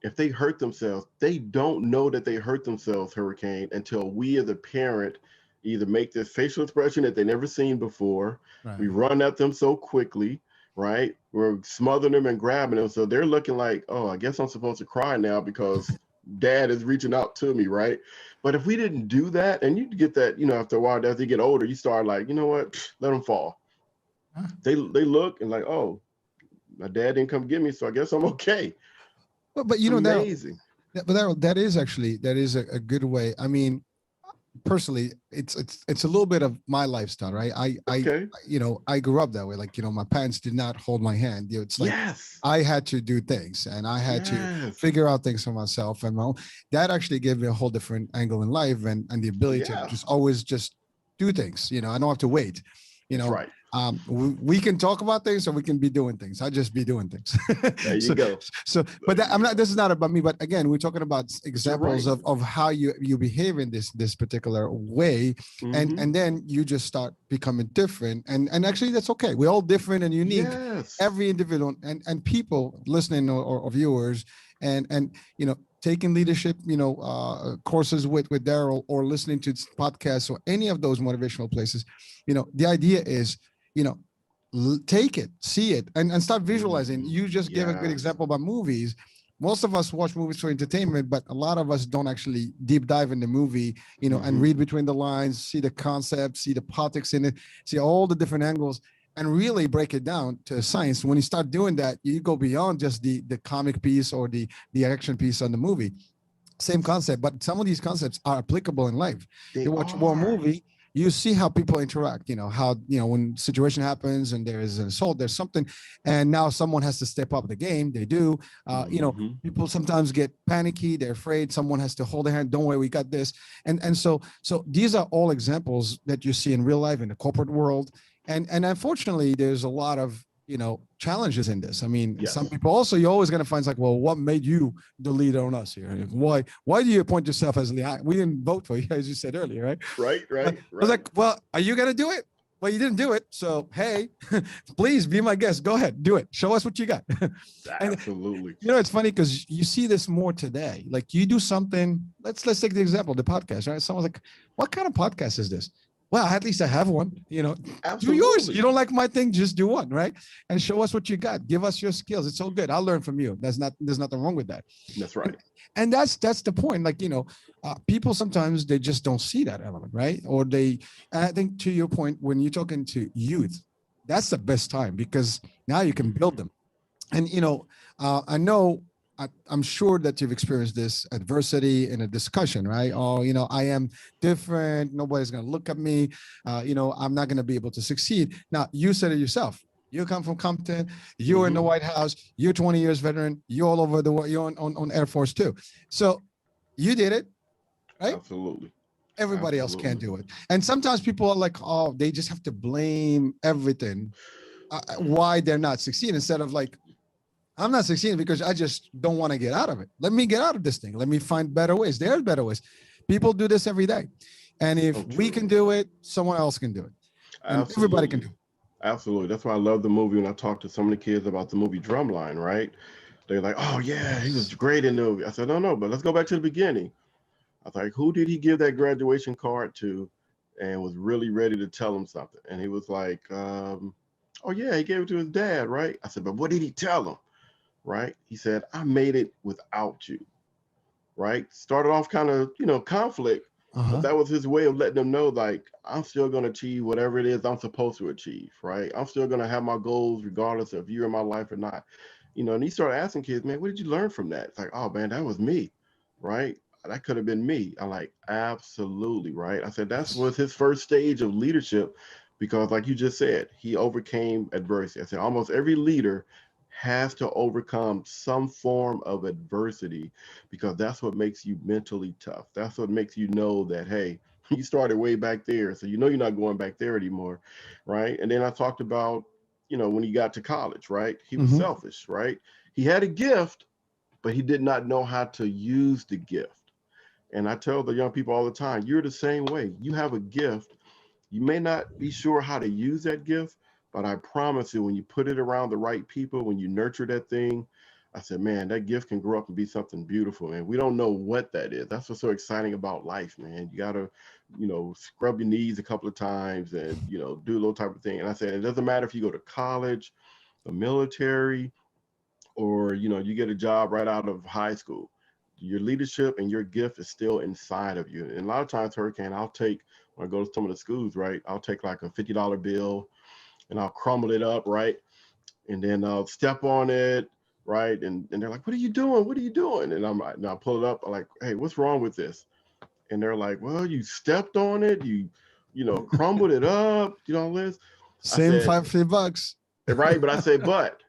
if they hurt themselves, they don't know that they hurt themselves, Hurricane, until we as a parent either make this facial expression that they never seen before. Right. We run at them so quickly, right? We're smothering them and grabbing them. So they're looking like, oh, I guess I'm supposed to cry now because dad is reaching out to me, right? But if we didn't do that, and you get that, after a while, as they get older, you start like, what, let them fall. They look and like, oh, my dad didn't come get me, so I guess I'm okay. But amazing. That is a good way. I mean, personally, it's a little bit of my lifestyle, right? I grew up that way. Like, my parents did not hold my hand. It's like I had to do things, and I had to figure out things for myself, and that actually gave me a whole different angle in life and the ability to just always just do things. I don't have to wait. That's right. We can talk about things, or we can be doing things. I just be doing things. There you go. So, but this is not about me. But again, we're talking about examples of how you behave in this particular way, and then you just start becoming different. And actually, that's okay. We're all different and unique. Yes. Every individual and people listening or viewers, and taking leadership, courses with Darrell, or listening to podcasts or any of those motivational places. The idea is, take it, see it, and start visualizing. You just gave a good example about movies. Most of us watch movies for entertainment, but a lot of us don't actually deep dive in the movie, and read between the lines, see the concept, see the politics in it, see all the different angles, and really break it down to science. When you start doing that, you go beyond just the comic piece or the action piece on the movie. Same concept, but some of these concepts are applicable in life. You watch one movie, you see how people interact, how, when situation happens and there is an assault, there's something, and now someone has to step up the game. They do. People sometimes get panicky. They're afraid. Someone has to hold their hand. Don't worry, we got this. And so these are all examples that you see in real life in the corporate world. And unfortunately, there's a lot of, challenges in this. I mean, Yes. some people also, you're always going to find, it's like, well, what made you the leader on us here? Why do you appoint yourself as leader? We didn't vote for you, as you said earlier, right? Right. I was like, well, are you going to do it? Well, you didn't do it. So, hey, please be my guest. Go ahead, do it. Show us what you got. And, Absolutely. it's funny because you see this more today. Like you do something, let's take the example, the podcast, right? Someone's like, what kind of podcast is this? Well, at least I have one, do yours. You don't like my thing, just do one, right? And show us what you got. Give us your skills. It's all good. I'll learn from you. There's nothing wrong with that. That's right. And that's the point. Like, people sometimes they just don't see that element, right? Or I think to your point, when you're talking to youth, that's the best time because now you can build them. And, I know, I'm sure that you've experienced this adversity in a discussion, right? Oh, I am different. Nobody's going to look at me. I'm not going to be able to succeed. Now, you said it yourself. You come from Compton. You're in the White House. You're 20 years veteran. You're all over the world. You're on Air Force too. So you did it, right? Absolutely. Everybody else can't do it. And sometimes people are like, oh, they just have to blame everything why they're not succeeding instead of like, I'm not succeeding because I just don't want to get out of it. Let me get out of this thing. Let me find better ways. There's better ways. People do this every day. And if we can do it, someone else can do it. And everybody can do it. Absolutely. That's why I love the movie. When I talk to some of the kids about the movie Drumline, right? They're like, oh, yeah, he was great in the movie. I said, no, but let's go back to the beginning. I was like, who did he give that graduation card to and was really ready to tell him something? And he was like, oh, yeah, he gave it to his dad, right? I said, but what did he tell him? Right? He said, I made it without you, right? Started off kind of, conflict, but that was his way of letting them know, like, I'm still going to achieve whatever it is I'm supposed to achieve, right? I'm still going to have my goals regardless of you're in my life or not, and he started asking kids, man, what did you learn from that? It's like, oh man, that was me, right? That could have been me. I'm like, absolutely, right? I said, that was his first stage of leadership because like you just said, he overcame adversity. I said, almost every leader has to overcome some form of adversity because that's what makes you mentally tough. That's what makes you know that, hey, you started way back there. So you're not going back there anymore, right? And then I talked about, when he got to college, right? He was selfish, right? He had a gift, but he did not know how to use the gift. And I tell the young people all the time, you're the same way. You have a gift. You may not be sure how to use that gift, but I promise you, when you put it around the right people, when you nurture that thing, I said, man, that gift can grow up and be something beautiful. And we don't know what that is. That's what's so exciting about life, man. You got to, scrub your knees a couple of times and, do a little type of thing. And I said, it doesn't matter if you go to college, the military, or, you get a job right out of high school. Your leadership and your gift is still inside of you. And a lot of times, Hurricane, when I go to some of the schools, right, I'll take like a $50 bill and I'll crumble it up, right? And then I'll step on it, right? And they're like, what are you doing? What are you doing? And I'm like, and I'll pull it up. I'm like, hey, what's wrong with this? And they're like, well, you stepped on it. You crumbled it up, all this. Same $50. Right, but I say, but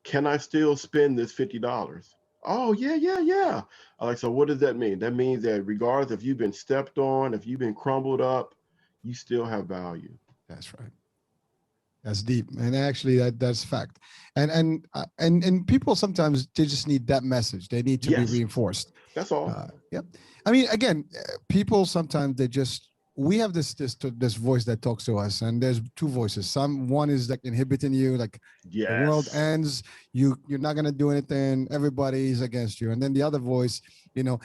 can I still spend this $50? Oh, yeah. I'm like, so what does that mean? That means that regardless if you've been stepped on, if you've been crumbled up, you still have value. That's right. That's deep, and actually, that's fact. And people sometimes they just need that message. They need to be reinforced. That's all. Yep. I mean, again, people sometimes we have this voice that talks to us, and there's two voices. One is like inhibiting you, like the world ends, you're not gonna do anything, everybody's against you, and then the other voice, and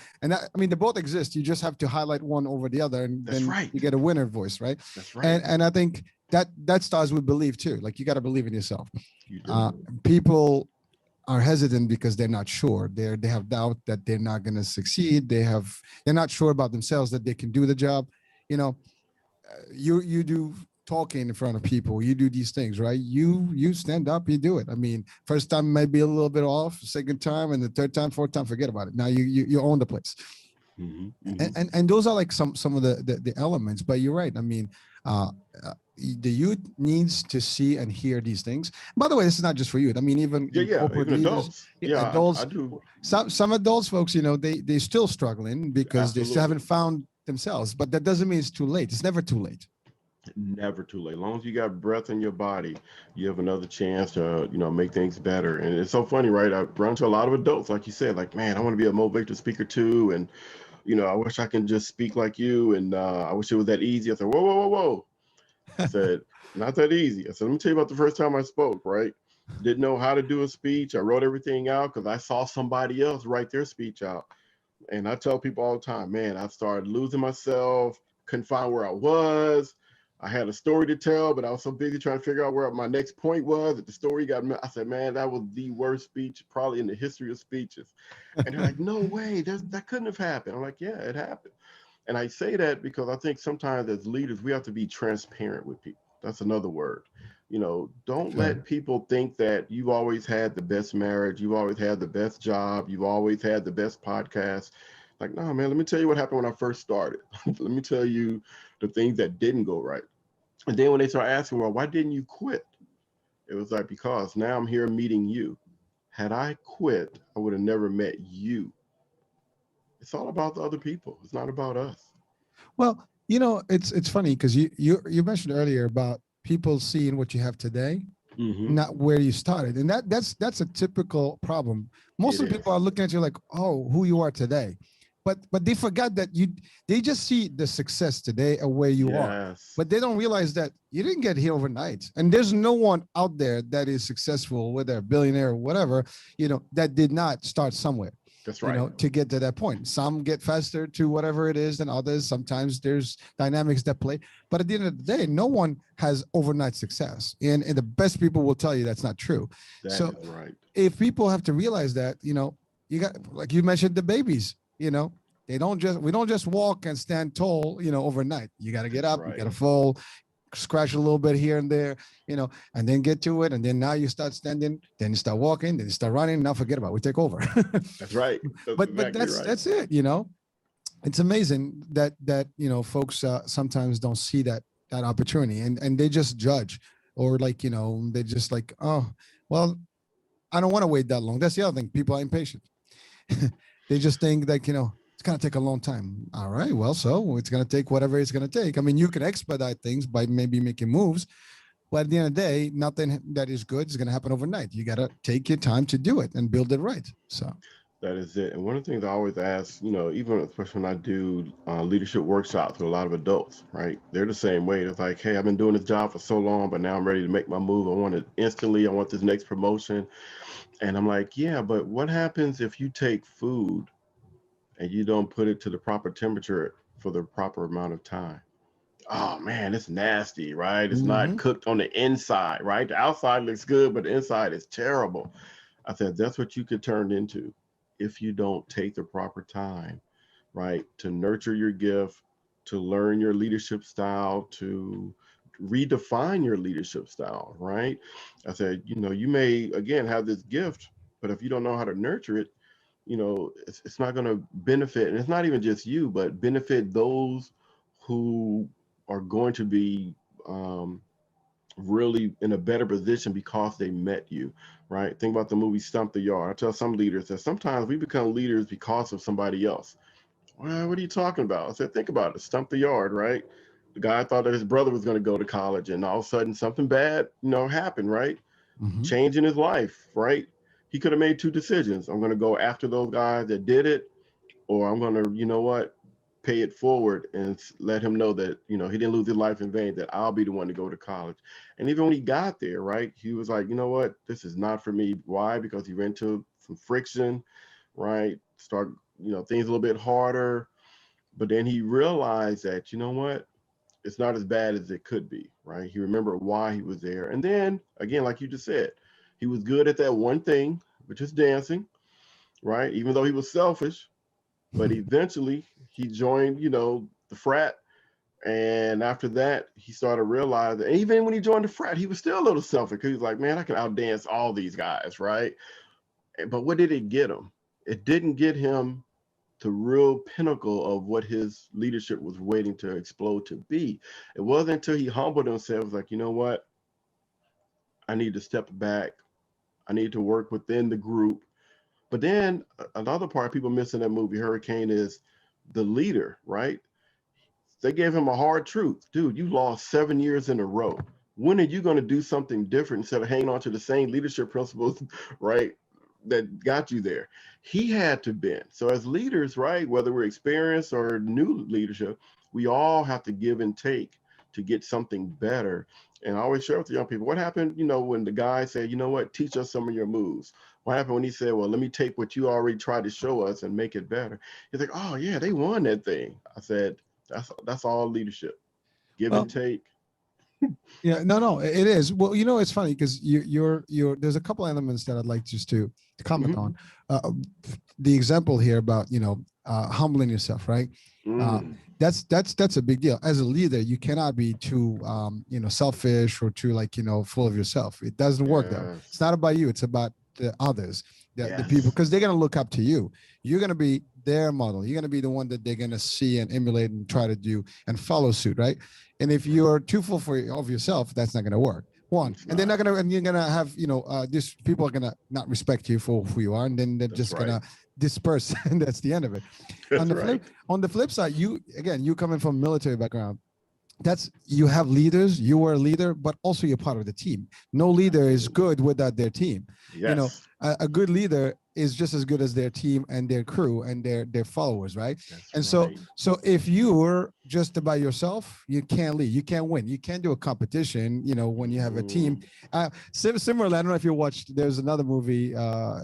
they both exist. You just have to highlight one over the other, and then you get a winner voice, right? That's right. And I think that starts with belief too. Like you got to believe in yourself. People are hesitant because they're not sure. They have doubt that they're not going to succeed. They're not sure about themselves that they can do the job. You do talking in front of people. You do these things, right? You stand up, you do it. I mean, first time might be a little bit off, second time, and the third time, fourth time, forget about it. Now you own the place. And those are like some of the elements. But you're right. I mean, the youth needs to see and hear these things. By the way, this is not just for youth. I mean, even corporate even leaders, adults. I do. Some adults, folks, they're still struggling because they still haven't found themselves. But that doesn't mean it's too late. It's never too late. Never too late. As long as you got breath in your body, you have another chance to, make things better. And it's so funny, right? I run to a lot of adults, like you said, like, man, I want to be a motivational speaker too. And, I wish I can just speak like you. And I wish it was that easy. I said, whoa, whoa, whoa, whoa. I said, not that easy. I said, let me tell you about the first time I spoke, right? Didn't know how to do a speech. I wrote everything out because I saw somebody else write their speech out. And I tell people all the time, man, I started losing myself, couldn't find where I was. I had a story to tell, but I was so busy trying to figure out where my next point was that the story got me. I said, man, that was the worst speech probably in the history of speeches. And they're like, no way, that couldn't have happened. I'm like, yeah, it happened. And I say that because I think sometimes as leaders, we have to be transparent with people. That's another word. Don't Sure. let people think that you've always had the best marriage, you've always had the best job, you've always had the best podcast. Like, no, man, let me tell you what happened when I first started. Let me tell you the things that didn't go right. And then when they start asking, well, why didn't you quit? It was like, because now I'm here meeting you. Had I quit, I would have never met you. It's all about the other people. It's not about us. Well, it's funny because you mentioned earlier about people seeing what you have today, Hmm. not where you started, and that's a typical problem. Most It of the people is. are looking at you like, oh, who you are today, but they forgot that they just see the success today of where you are, Yes. but they don't realize that you didn't get here overnight, and there's no one out there that is successful, whether a billionaire or whatever, that did not start somewhere, That's right. to get to that point. Some get faster to whatever it is than others. Sometimes there's dynamics that play. But at the end of the day, no one has overnight success. And the best people will tell you that's not true. That So is right. if people have to realize that, you got, like you mentioned, the babies, we don't just walk and stand tall, overnight. You got to get That's up, you right. got to fall, scratch a little bit here and there, and then get to it. And then now you start standing, then you start walking, then you start running. Now forget about it. We take over. That's right. That's but exactly that's right. that's it. It's amazing that folks sometimes don't see that opportunity, and they just judge, or like they just like, oh, well, I don't want to wait that long. That's the other thing. People are impatient. They just think like, it's going to take a long time. All right, well, so it's going to take whatever it's going to take. I mean, you can expedite things by maybe making moves, but at the end of the day, nothing that is good is going to happen overnight. You got to take your time to do it and build it right. So That is it. And one of the things I always ask, even especially when I do leadership workshops with a lot of adults, right? They're the same way. It's like, hey, I've been doing this job for so long, but now I'm ready to make my move. I want it instantly. I want this next promotion. And I'm like, yeah, but what happens if you take food and you don't put it to the proper temperature for the proper amount of time? Oh man, it's nasty, right? It's not mm-hmm. cooked on the inside, right? The outside looks good, but the inside is terrible. I said, that's what you could turn into if you don't take the proper time, right? To nurture your gift, to learn your leadership style, to redefine your leadership style, right? I said, you may, again, have this gift, but if you don't know how to nurture it, it's not going to benefit. And it's not even just you, but benefit those who are going to be really in a better position because they met you, right? Think about the movie Stump the Yard. I tell some leaders that sometimes we become leaders because of somebody else. Well, what are you talking about? I said, think about it. Stump the Yard, right? The guy thought that his brother was going to go to college, and all of a sudden something bad, happened, right? Mm-hmm. Change in his life, right? He could have made two decisions. I'm going to go after those guys that did it, or I'm going to, pay it forward and let him know that, he didn't lose his life in vain, that I'll be the one to go to college. And even when he got there, right, he was like, you know what, this is not for me. Why? Because he ran into some friction, right? Start, things a little bit harder. But then he realized that, what, it's not as bad as it could be, right? He remembered why he was there. And then, again, like you just said, he was good at that one thing, which is dancing, right? Even though he was selfish, but eventually he joined, the frat. And after that, he started realizing, and even when he joined the frat, he was still a little selfish because he was like, man, I can outdance all these guys, right? But what did it get him? It didn't get him to real pinnacle of what his leadership was waiting to explode to be. It wasn't until he humbled himself, was like, you know what? I need to step back. I need to work within the group. But then another part people miss in that movie Hurricane is the leader, right? they gave him a hard truth. Dude, you lost 7 years in a row. When are you going to do something different instead of hanging on to the same leadership principles, right, that got you there? He had to bend. So as leaders, right, whether we're experienced or new leadership, we all have to give and take to get something better. And I always share with the young people, what happened, when the guy said, you know what, teach us some of your moves? What happened when he said, well, let me take what you already tried to show us and make it better? He's like, oh yeah, they won that thing. I said, that's all leadership. Give Well, and take. yeah, no, it is. Well, it's funny because you're. There's a couple elements that I'd like just to comment Mm-hmm. on. The example here about humbling yourself, right? Uh, Mm. that's a big deal. As a leader, you cannot be too selfish or too full of yourself. It doesn't work that way. It's Yes. not about you. It's about the others, the people, Yes. because they're gonna look up to you. You're gonna be their model. You're gonna be the one that they're gonna see and emulate and try to do and follow suit, right? And if you're too full of yourself, that's not going to work. One, It's and they're not. not going to, and you're going to have, these people are going to not respect you for who you are, and then they're That's just going right. to disperse, and that's the end of it. On That's the right. flip side, you coming from military background, that's you have leaders, you are a leader, but also you're part of the team. No leader is Absolutely. good without their team. Yes. A good leader is just as good as their team and their crew and their followers, right? That's And so right. if you're just by yourself, you can't lead, you can't win, you can't do a competition, when you have a team. Mm. Similarly, I don't know if you watched, there's another movie,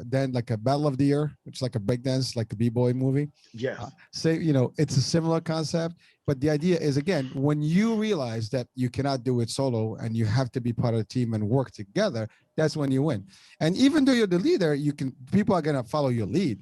then like a Battle of the Year, which is like a breakdance, like a b-boy movie. Yes. It's a similar concept, but the idea is, again, when you realize that you cannot do it solo and you have to be part of the team and work together, that's when you win. And even though you're the leader, people are going to follow your lead,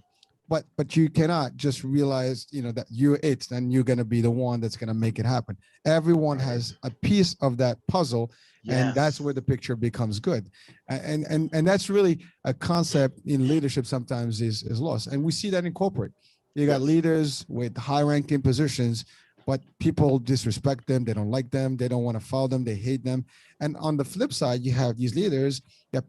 but you cannot just realize, that you're it and you're going to be the one that's going to make it happen. Everyone Right. has a piece of that puzzle, and that's Yes. where the picture becomes good. And that's really a concept in leadership sometimes is lost. And we see that in corporate. You got Yes. leaders with high ranking positions, but people disrespect them. They don't like them. They don't want to follow them. They hate them. And on the flip side, you have these leaders that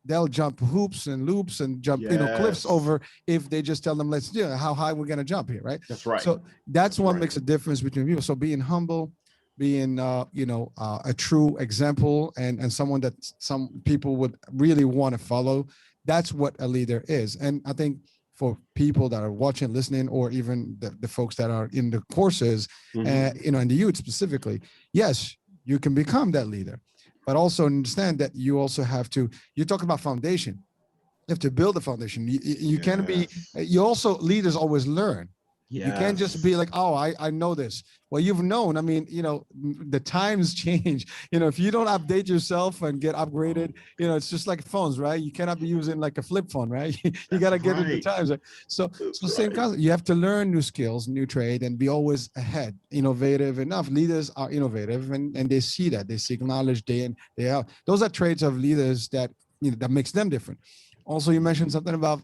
they'll jump hoops and loops and jump, cliffs Yes. over if they just tell them, let's do it, how high we're going to jump here, right? That's right. So that's That's what right. makes a difference between people. So being humble, being, a true example and someone that some people would really want to follow. That's what a leader is. And I think for people that are watching, listening, or even the folks that are in the courses, Mhm. and the youth specifically, yes, you can become that leader, but also understand that you also have to, you talk about foundation. You have to build a foundation. You can't be, Yes. you also, leaders always learn. You can't just be Yes. like, oh, I know this. Well, you've known. I mean, the times change. If you don't update yourself and get upgraded, it's just like phones, right? You cannot be using like a flip phone, right? You got That's to get with the right. times. Right? So That's same right. concept. You have to learn new skills, new trade, and be always ahead, innovative enough. Leaders are innovative, and they see that. They seek knowledge day in, day out. Those are traits of leaders that that makes them different. Also, you mentioned something about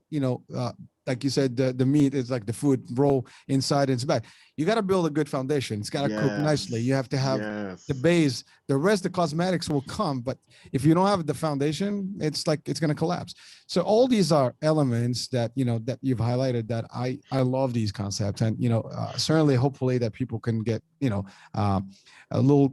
like you said, the meat is like the food roll inside and it's back. You got to build a good foundation. It's got to cook nicely. You Yes. have to have the Yes. base. The rest, the cosmetics will come, but if you don't have the foundation, it's like it's going to collapse. So all these are elements that that you've highlighted. That I love these concepts, and certainly, hopefully, that people can get uh, a little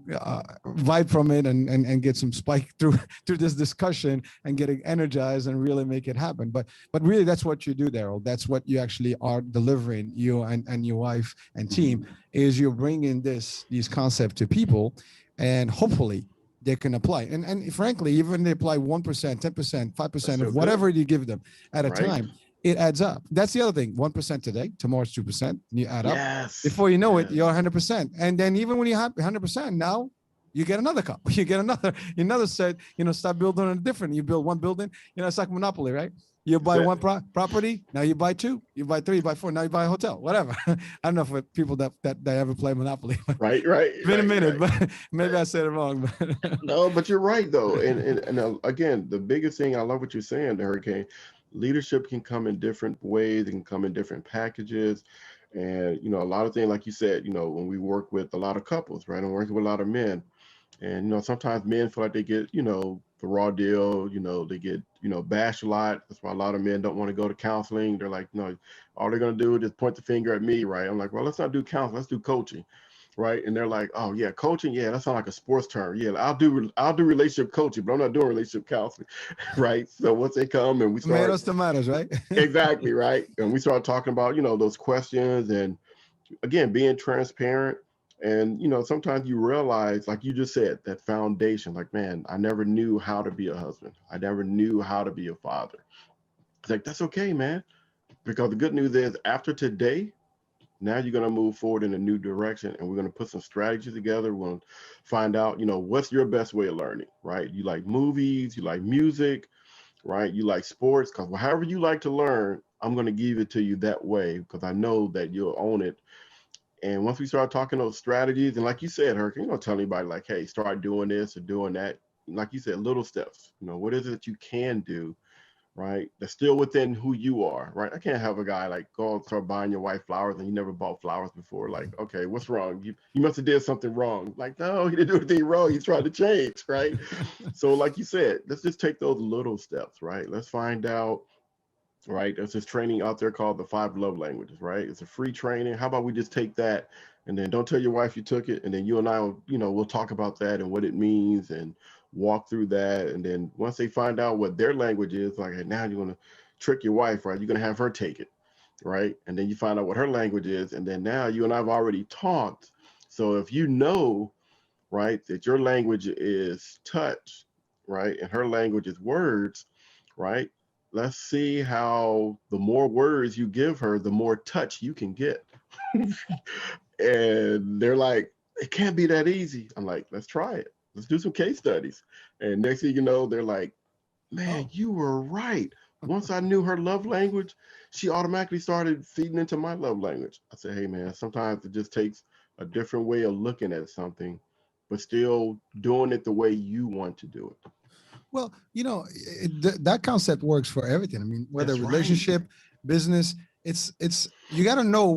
vibe from it and get some spike through this discussion and getting energized and really make it happen. But really, that's what you do, Darrell. That's what you actually are delivering. You and your wife and team is you're bringing these concepts to people, and hopefully they can apply. And frankly, even they apply 1%, 10%, That's 5% still of good. whatever you give them at a Right. time, it adds up. That's the other thing. 1% today, tomorrow's 2%. And you add up. Yes. Before you know it, you're Yes. 100%. And then even when you have 100%, now you get another cup. You get another set. Start building on a different. You build one building. It's like Monopoly, right? You buy That's one it. property, now you buy two, you buy three, you buy four, now you buy a hotel, whatever. I don't know for people that ever play Monopoly. Right. Right. It's been a Right. minute, Right. but maybe Right. I said it wrong. But No, but you're right though, and again, the biggest thing I love what you're saying, the Hurricane. Leadership can come in different ways. It can come in different packages, and a lot of things, like you said, when we work with a lot of couples, right? I'm working with a lot of men, and sometimes men feel like they get the raw deal. They get bashed a lot. That's why a lot of men don't want to go to counseling. They're like, no, all they're gonna do is just point the finger at me, right? I'm like, well, let's not do counseling. Let's do coaching. right? And they're like, oh yeah, coaching, yeah, that sounds like a sports term. Yeah, I'll do relationship coaching, but I'm not doing relationship counseling, right? So once they come and we start, Tomatoes, right? exactly, right, and we start talking about those questions, and again being transparent, and sometimes you realize, like you just said, that foundation, like, man, I never knew how to be a husband, I never knew how to be a father. It's like, that's okay, man, because the good news is, after today, now you're going to move forward in a new direction, and we're going to put some strategies together. We're going to find out, what's your best way of learning, right? You like movies, you like music, right? You like sports, because however you like to learn, I'm going to give it to you that way, because I know that you'll own it. And once we start talking those strategies, and like you said, Herc, tell anybody like, hey, start doing this or doing that. Like you said, little steps. What is it that you can do, right? That's still within who you are, right? I can't have a guy like go and start buying your wife flowers and you never bought flowers before. Like, okay, what's wrong? You must have did something wrong. Like, no, he didn't do anything wrong. He's trying to change, right? So, like you said, let's just take those little steps, right? Let's find out, right? There's this training out there called the 5 love languages, right? It's a free training. How about we just take that, and then don't tell your wife you took it, and then you and I will, we'll talk about that and what it means and walk through that. And then once they find out what their language is, like, hey, now you're going to trick your wife, right? You're going to have her take it, right? And then you find out what her language is, and then now you and I have already talked. So if right, that your language is touch, right, and her language is words, right? Let's see how the more words you give her, the more touch you can get. And they're like, it can't be that easy. I'm like, let's try it. Let's do some case studies. And next thing you know, they're like, man, Oh, you were right. Once I knew her love language, she automatically started feeding into my love language. I said, hey, man, sometimes it just takes a different way of looking at something, but still doing it the way you want to do it. well, that concept works for everything. I mean, whether That's right. relationship, business, it's you got to know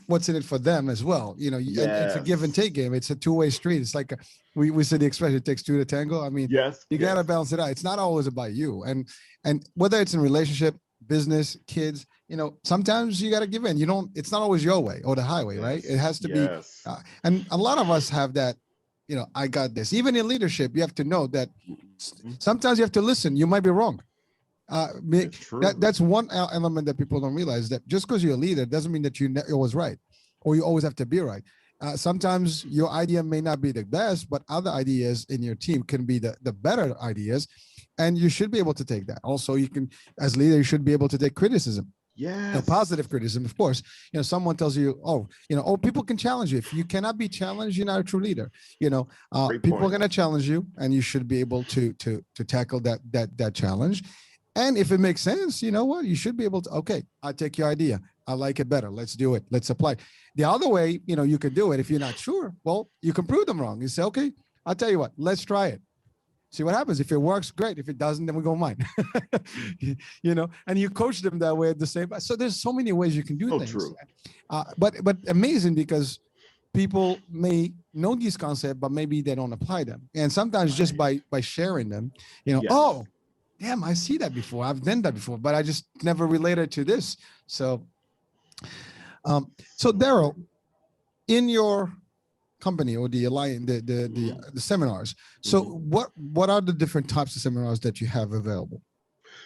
what's in it for them as well. And it's a give and Yes. take game. It's a two-way street. It's like we say the expression, it takes two to tango. I mean, Yes. you got Yes. to balance it out. It's not always about you. And whether it's in relationship, business, kids, sometimes you got to give in. It's not always your way or the highway, right? It Yes. has to be. Yes. And a lot of us have that. I got this. Even in leadership, you have to know that Mhm. sometimes you have to listen. You might be wrong. It's true. That's one element that people don't realize, that just because you're a leader doesn't mean that you're always right, or you always have to be right. Sometimes your idea may not be the best, but other ideas in your team can be the better ideas, and you should be able to take that. Also, you can, as leader, you should be able to take criticism. Yes. Positive criticism, of course. Someone tells you, people can challenge you. If you cannot be challenged, you're not a true leader. Great People are point. going to challenge you, and you should be able to tackle that challenge. And if it makes sense, you know what, you should be able to. Okay, I take your idea. I like it better. Let's do it. Let's apply. The other way, you can do it. If you're not sure, well, you can prove them wrong. You say, okay, I'll tell you what. Let's try it. See what happens. If it works, great. If it doesn't, then we go mine. And you coach them that way at the same time. So there's so many ways you can do So things. true. But amazing, because people may know these concepts, but maybe they don't apply them. And sometimes just Right. by sharing them, Yes. oh, damn, I see that before. I've done that before, but I just never related to this. So Darrell, in your company or the alliance, the seminars. So Mhm. what are the different types of seminars that you have available?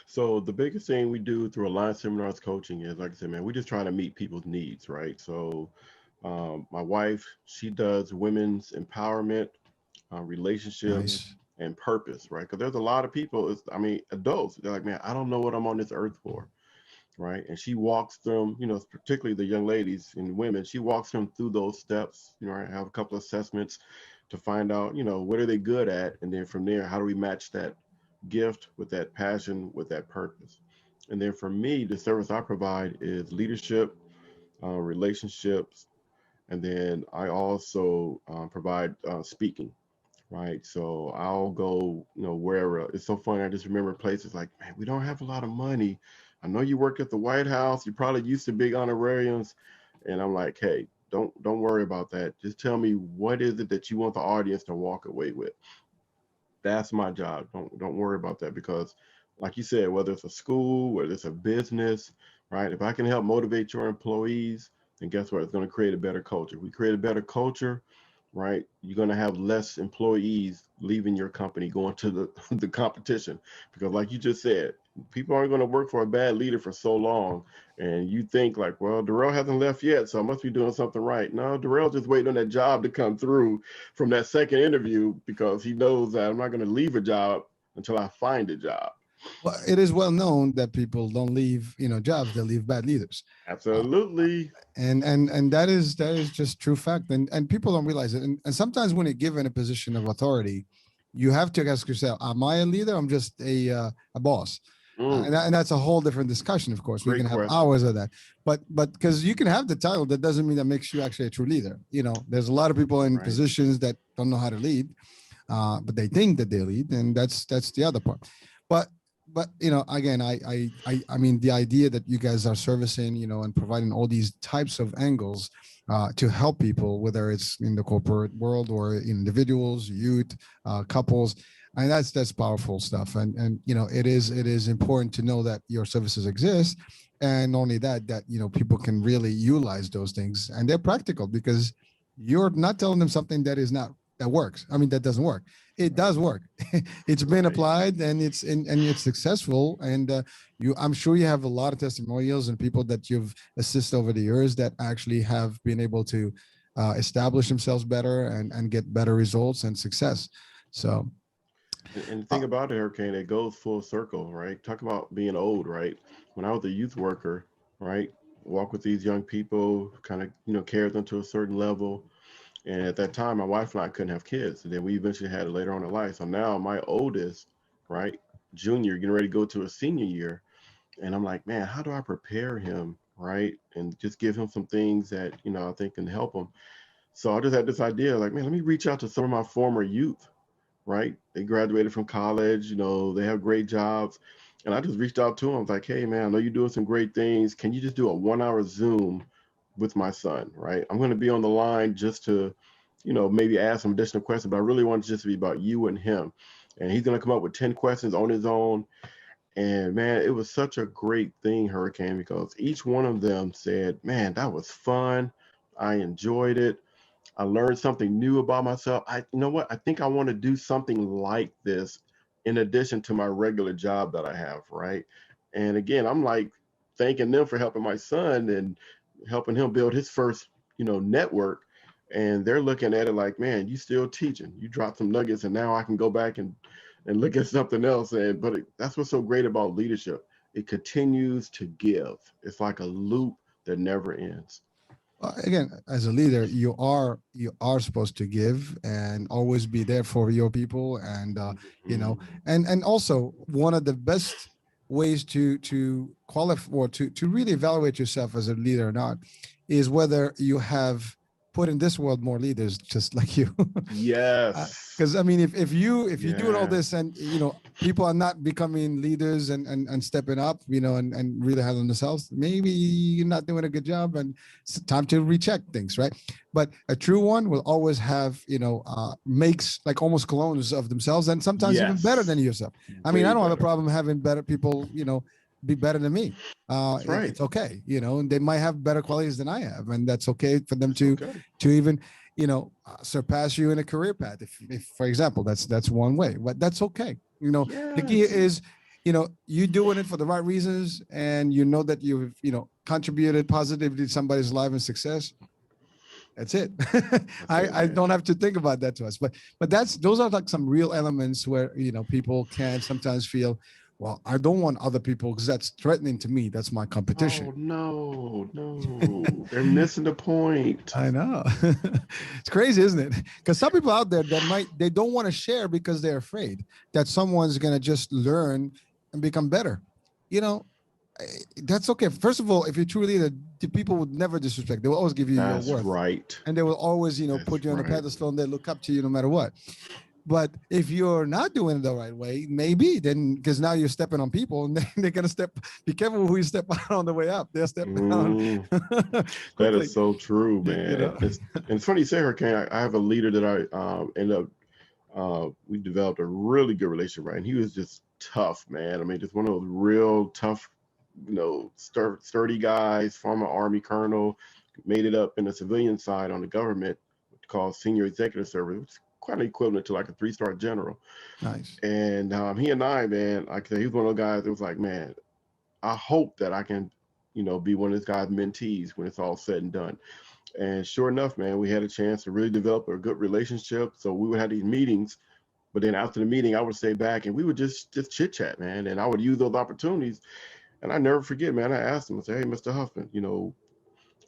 So the biggest thing we do through Alliance Seminars coaching is, like I said, man, we're just trying to meet people's needs, right? So my wife, she does women's empowerment, relationships, Nice. and purpose, right? Because there's a lot of people, adults, they're like, man, I don't know what I'm on this earth for, right? And she walks them, particularly the young ladies and women, she walks them through those steps, I have a couple of assessments to find out, what are they good at? And then from there, how do we match that gift with that passion, with that purpose? And then for me, the service I provide is leadership, relationships, and then I also provide speaking, right? So I'll go, wherever. It's so funny. I just remember places like, man, we don't have a lot of money. I know you work at the White House. You probably used to big honorariums, and I'm like, hey, don't worry about that. Just tell me, what is it that you want the audience to walk away with. That's my job. Don't worry about that, because, like you said, whether it's a school, whether it's a business, right? If I can help motivate your employees, And guess what? It's going to create a better culture. We create a better culture, right? You're going to have less employees leaving your company, going to the, the competition. Because like you just said, people aren't going to work for a bad leader for so long. And you think like, well, Darrell hasn't left yet, so I must be doing something right. No, Darrell's just waiting on that job to come through from that second interview because he knows that I'm not going to leave a job until I find a job. Well, it is well known that people don't leave, jobs; they leave bad leaders. Uh, Absolutely. and that is just true fact, and people don't realize it. And sometimes when you're given a position of authority, you have to ask yourself, am I a leader? I'm just a boss. Mm, And that's a whole different discussion. Of course, we great can have question. hours of that, but because you can have the title, that doesn't mean that makes you actually a true leader. There's a lot of people in Right. positions that don't know how to lead, but they think that they lead, and that's the other part. But again, I mean, the idea that you guys are servicing, and providing all these types of angles to help people, whether it's in the corporate world or individuals, youth, couples, and that's powerful stuff. And it is important to know that your services exist, and only that people can really utilize those things, and they're practical because you're not telling them something that works. I mean, that doesn't work. It does work. It's been Right. applied, and it's successful. And I'm sure you have a lot of testimonials and people that you've assisted over the years that actually have been able to establish themselves better and get better results and success. So, And the uh, thing about it, Hurricane, it goes full circle, right? Talk about being old, right? When I was a youth worker, right, walk with these young people, kind of, carry them to a certain level. And at that time, my wife and I couldn't have kids. And then we eventually had it later on in life. So now my oldest, right, junior, getting ready to go to a senior year. And I'm like, man, how do I prepare him, right? And just give him some things that, I think can help him. So I just had this idea, like, man, let me reach out to some of my former youth, right? They graduated from college, they have great jobs. And I just reached out to them. I was like, hey, man, I know you're doing some great things. Can you just do a 1 hour Zoom with my son, right? I'm going to be on the line just to, maybe ask some additional questions, but I really want it just to be about you and him. And he's going to come up with 10 questions on his own. And man, it was such a great thing, Hurricane, because each one of them said, man, that was fun. I enjoyed it. I learned something new about myself. You know what? I think I want to do something like this in addition to my regular job that I have, right? And again, I'm like thanking them for helping my son and helping him build his first, network. And they're looking at it like, man, you still teaching. You dropped some nuggets, and now I can go back and look at something else. And that's what's so great about leadership. It continues to give. It's like a loop that never ends. again, as a leader, you are supposed to give and always be there for your people, and you know, Mhm. and also one of the best ways to qualify or to really evaluate yourself as a leader or not is whether you have put in this world more leaders just like you. Yes. Because I mean, if you're doing all this Yes. and people are not becoming leaders and stepping up, and really handling themselves, maybe you're not doing a good job, and it's time to recheck things, right? But a true one will always have makes like almost clones of themselves, and sometimes even better than Yes. yourself. I mean, Way I don't have a better. problem having better people, be better than me. That's right. It's okay, and they might have better qualities than I have, and that's okay for them It's okay. to even surpass you in a career path. If for example, that's one way, but that's okay. The key Yes. is, you doing it for the right reasons, and you know that you've contributed positively to somebody's life and success. That's it. That's it, I man. don't have to think about that to us, but those are like some real elements where people can sometimes feel, well, I don't want other people because that's threatening to me. That's my competition. Oh no, no. They're missing the point. I know. It's crazy, isn't it? Because some people out there they don't want to share because they're afraid that someone's gonna just learn and become better. You know, that's okay. First of all, if you're truly the people would never disrespect. They will always give you your That's worth, right. and they will always, That's put you on a right. pedestal and they look up to you no matter what. But if you're not doing it the right way, maybe then because now you're stepping on people and they're gonna step. Be careful who you step on the way up. They'll step down Mm, that quickly. is so true, You, man. you know. And it's funny you say Hurricane. I have a leader that I ended up we developed a really good relationship, right? And he was just tough, man. I mean, just one of those real tough, sturdy guys, former Army colonel, made it up in the civilian side on the government called senior executive service, which is quite equivalent to like a 3-star general. Nice. And he and I, man, like I said, he was one of those guys that was like, man, I hope that I can, be one of this guy's mentees when it's all said and done. And sure enough, man, we had a chance to really develop a good relationship. So we would have these meetings, but then after the meeting, I would stay back and we would just chit chat, man. And I would use those opportunities. And I never forget, man, I asked him, I said, hey, Mr. Huffman,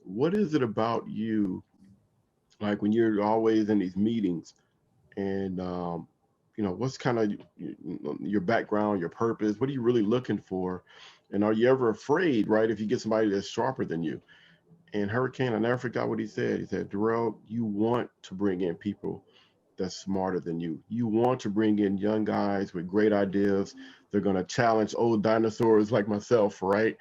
what is it about you, like when you're always in these meetings and, what's kind of your background, your purpose? What are you really looking for? And are you ever afraid, right, if you get somebody that's sharper than you? And Hurricane, I never forgot what he said. He said, Darrell, you want to bring in people that's smarter than you. You want to bring in young guys with great ideas. They're going to challenge old dinosaurs like myself, right?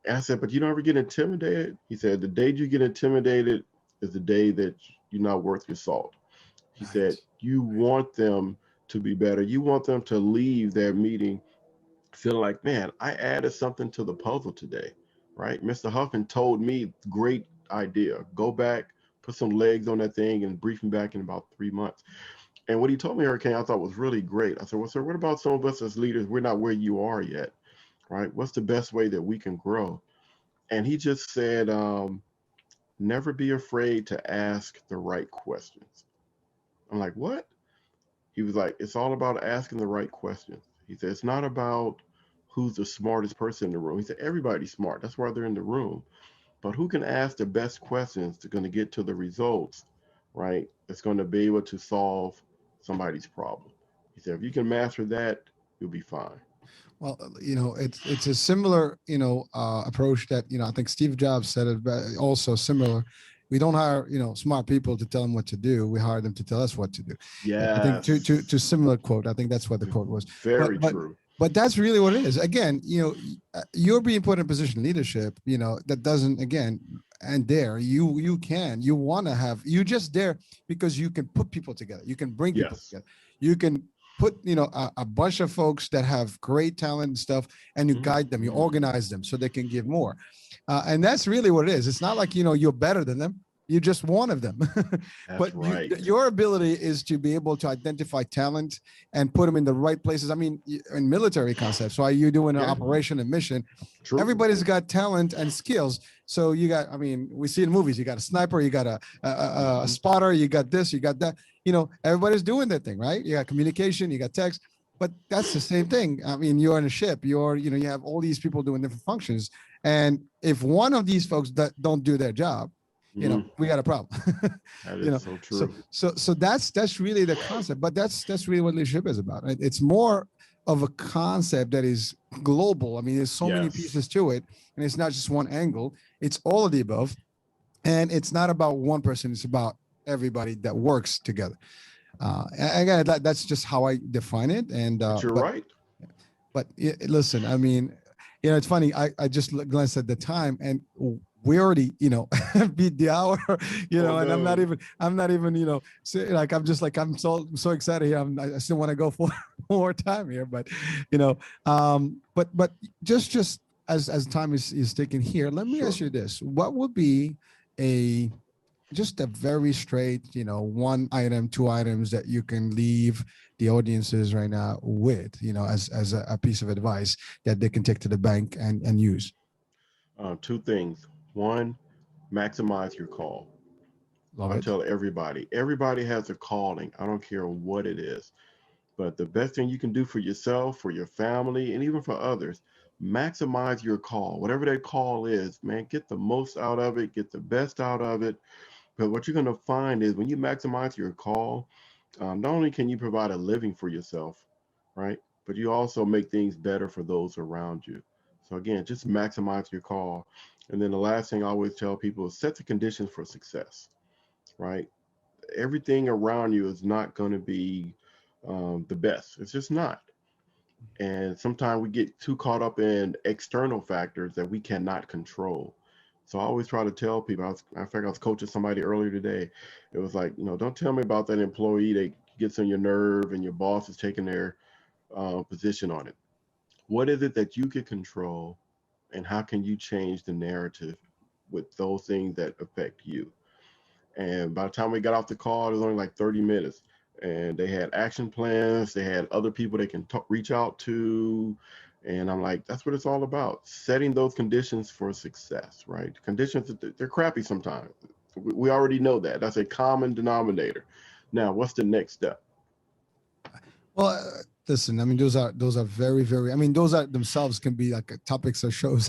And I said, but you don't ever get intimidated? He said, the day you get intimidated is the day that you're not worth your salt. He said, you want them to be better. You want them to leave their meeting feeling like, man, I added something to the puzzle today, right? Mr. Huffman told me, great idea. Go back, put some legs on that thing and brief me back in about 3 months. And what he told me, Hurricane, I thought was really great. I said, well, sir, what about some of us as leaders? We're not where you are yet, right? What's the best way that we can grow? And he just said, never be afraid to ask the right questions. I'm like, what? He was like, it's all about asking the right questions. He said, it's not about who's the smartest person in the room. He said, everybody's smart. That's why they're in the room. But who can ask the best questions that's going to get to the results, right? That's going to be able to solve somebody's problem. He said, if you can master that, you'll be fine. Well, it's a similar, approach that, I think Steve Jobs said it also similar. We don't hire, smart people to tell them what to do. We hire them to tell us what to do. Yeah. I think to similar quote. I think that's what the quote was. Very true. But that's really what it is. Again, you're being put in a position of leadership, that doesn't, again, and there you want to have, you just there because you can put people together. You can bring people together. You can put, a bunch of folks that have great talent and stuff, and you guide them, you organize them so they can give more. And that's really what it is. It's not like, you're better than them. You're just one of them. But right. Your ability is to be able to identify talent and put them in the right places. I mean, in military concepts, so you're doing an operation and mission. True. Everybody's got talent and skills. So you got, I mean, we see in movies, you got a sniper, you got a spotter, you got this, you got that. Everybody's doing their thing, right? You got communication, you got text. But that's the same thing. I mean, you're in a ship. You have all these people doing different functions. And if one of these folks don't do their job, we got a problem. That is so true. So that's really the concept, but that's really what leadership is about. Right? It's more of a concept that is global. I mean, there's so many pieces to it, and it's not just one angle. It's all of the above, and it's not about one person. It's about everybody that works together. Again, that's just how I define it. And you're right. But listen, I mean, it's funny. I just glanced at the time, and we already, beat the hour, and I'm not even, like, I'm so excited here. I still want to go for more time here, but, but just as time is taken here, let me ask you this: what would be just a very straight, one item, two items that you can leave the audiences right now with, as a piece of advice that they can take to the bank and use? Two things. One, maximize your call. I tell everybody has a calling. I don't care what it is. But the best thing you can do for yourself, for your family, and even for others, maximize your call. Whatever that call is, man, get the most out of it, get the best out of it. But what you're going to find is when you maximize your call, not only can you provide a living for yourself, right, but you also make things better for those around you. So again, just maximize your call. And then the last thing I always tell people is set the conditions for success, right? Everything around you is not going to be the best. It's just not. And sometimes we get too caught up in external factors that we cannot control. So I always try to tell people, in fact, I was coaching somebody earlier today. It was like, don't tell me about that employee that gets on your nerve and your boss is taking their position on it. What is it that you can control, and how can you change the narrative with those things that affect you. And by the time we got off the call, it was only like 30 minutes. And they had action plans. They had other people they can reach out to. And I'm like, that's what it's all about. Setting those conditions for success, right? Conditions, they're crappy sometimes. We already know that. That's a common denominator. Now, what's the next step? Well, listen, I mean, those are very, very, I mean, those are themselves can be like topics of shows,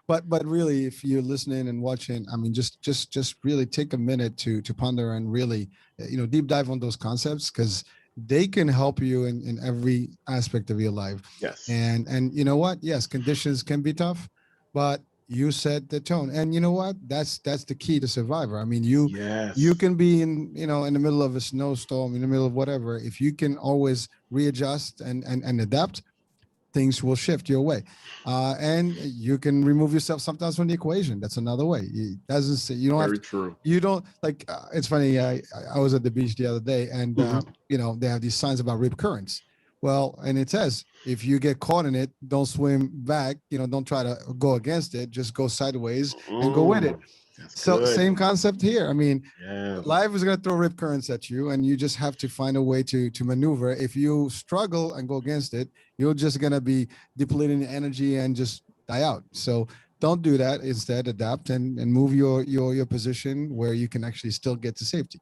but really, if you're listening and watching, I mean, just really take a minute to ponder and really, deep dive on those concepts, because they can help you in every aspect of your life. Yes. And you know what? Yes, conditions can be tough, but you set the tone. And you know what? That's the key to Survivor. I mean, you can be in in the middle of a snowstorm, in the middle of whatever. If you can always readjust and adapt, things will shift your way. And you can remove yourself sometimes from the equation. That's another way. It doesn't say you don't have to, true. You don't like. It's funny. I was at the beach the other day, and they have these signs about rip currents. Well, and it says if you get caught in it, don't swim back. Don't try to go against it. Just go sideways and go with it. So good. Same concept here. I mean, Yeah. life is going to throw rip currents at you, and you just have to find a way to maneuver. If you struggle and go against it, you're just going to be depleting energy and just die out. So don't do that. Instead, adapt and move your position where you can actually still get to safety.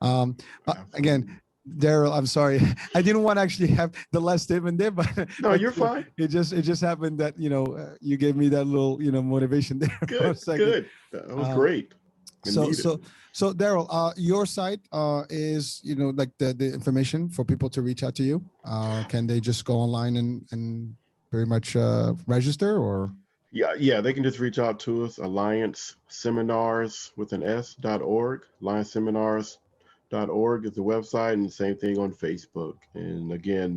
Again, Darrell, I'm sorry. I didn't want to actually have the last statement there, but no, you're fine. It just happened that you gave me that little motivation there. Good, good. That was great. So Darrell, your site is like the information for people to reach out to you. Can they just go online and pretty much register, or? Yeah, they can just reach out to us. Alliance Seminars with an S.org. Alliance Seminars.org is the website, and the same thing on Facebook. And again,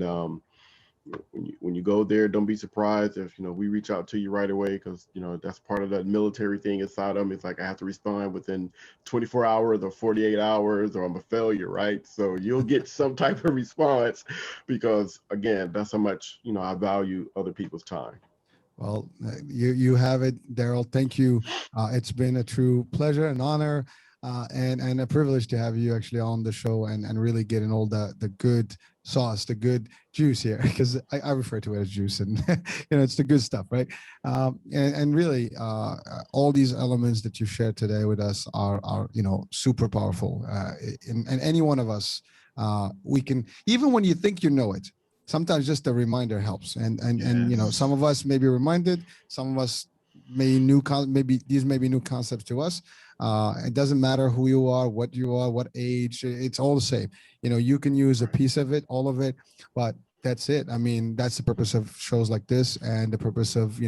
when you go there, don't be surprised if we reach out to you right away, because that's part of that military thing inside them. It's like I have to respond within 24 hours or 48 hours, or I'm a failure, right? So you'll get some type of response, because again, that's how much I value other people's time. Well, you have it, Darrell. Thank you. It's been a true pleasure and honor, and a privilege to have you actually on the show and really getting all the good sauce, the good juice here, because I refer to it as juice, and it's the good stuff, right? And really, all these elements that you shared today with us are super powerful. And any one of us, we can, even when you think you know it, sometimes just a reminder helps. And some of us may be reminded, some of us maybe these may be new concepts to us. It doesn't matter who you are, what age, it's all the same. You can use a piece of it, all of it, but that's it. I mean, that's the purpose of shows like this, and the purpose of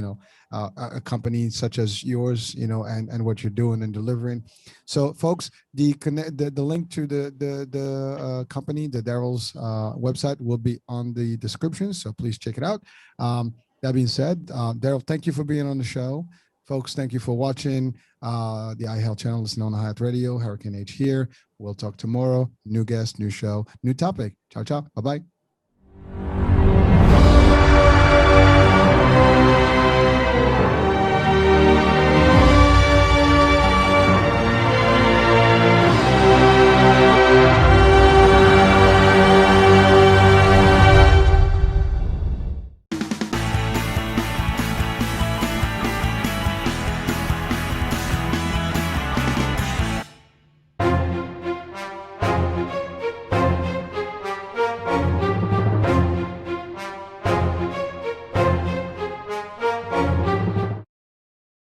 a company such as yours, and what you're doing and delivering. So, folks, the link to the company, the Darrell's website, will be on the description. So please check it out. That being said, Darrell, thank you for being on the show. Folks, thank you for watching the iHealth channel. Listen on iHealth Radio. Hurricane H here. We'll talk tomorrow. New guest, new show, new topic. Ciao, ciao. Bye-bye.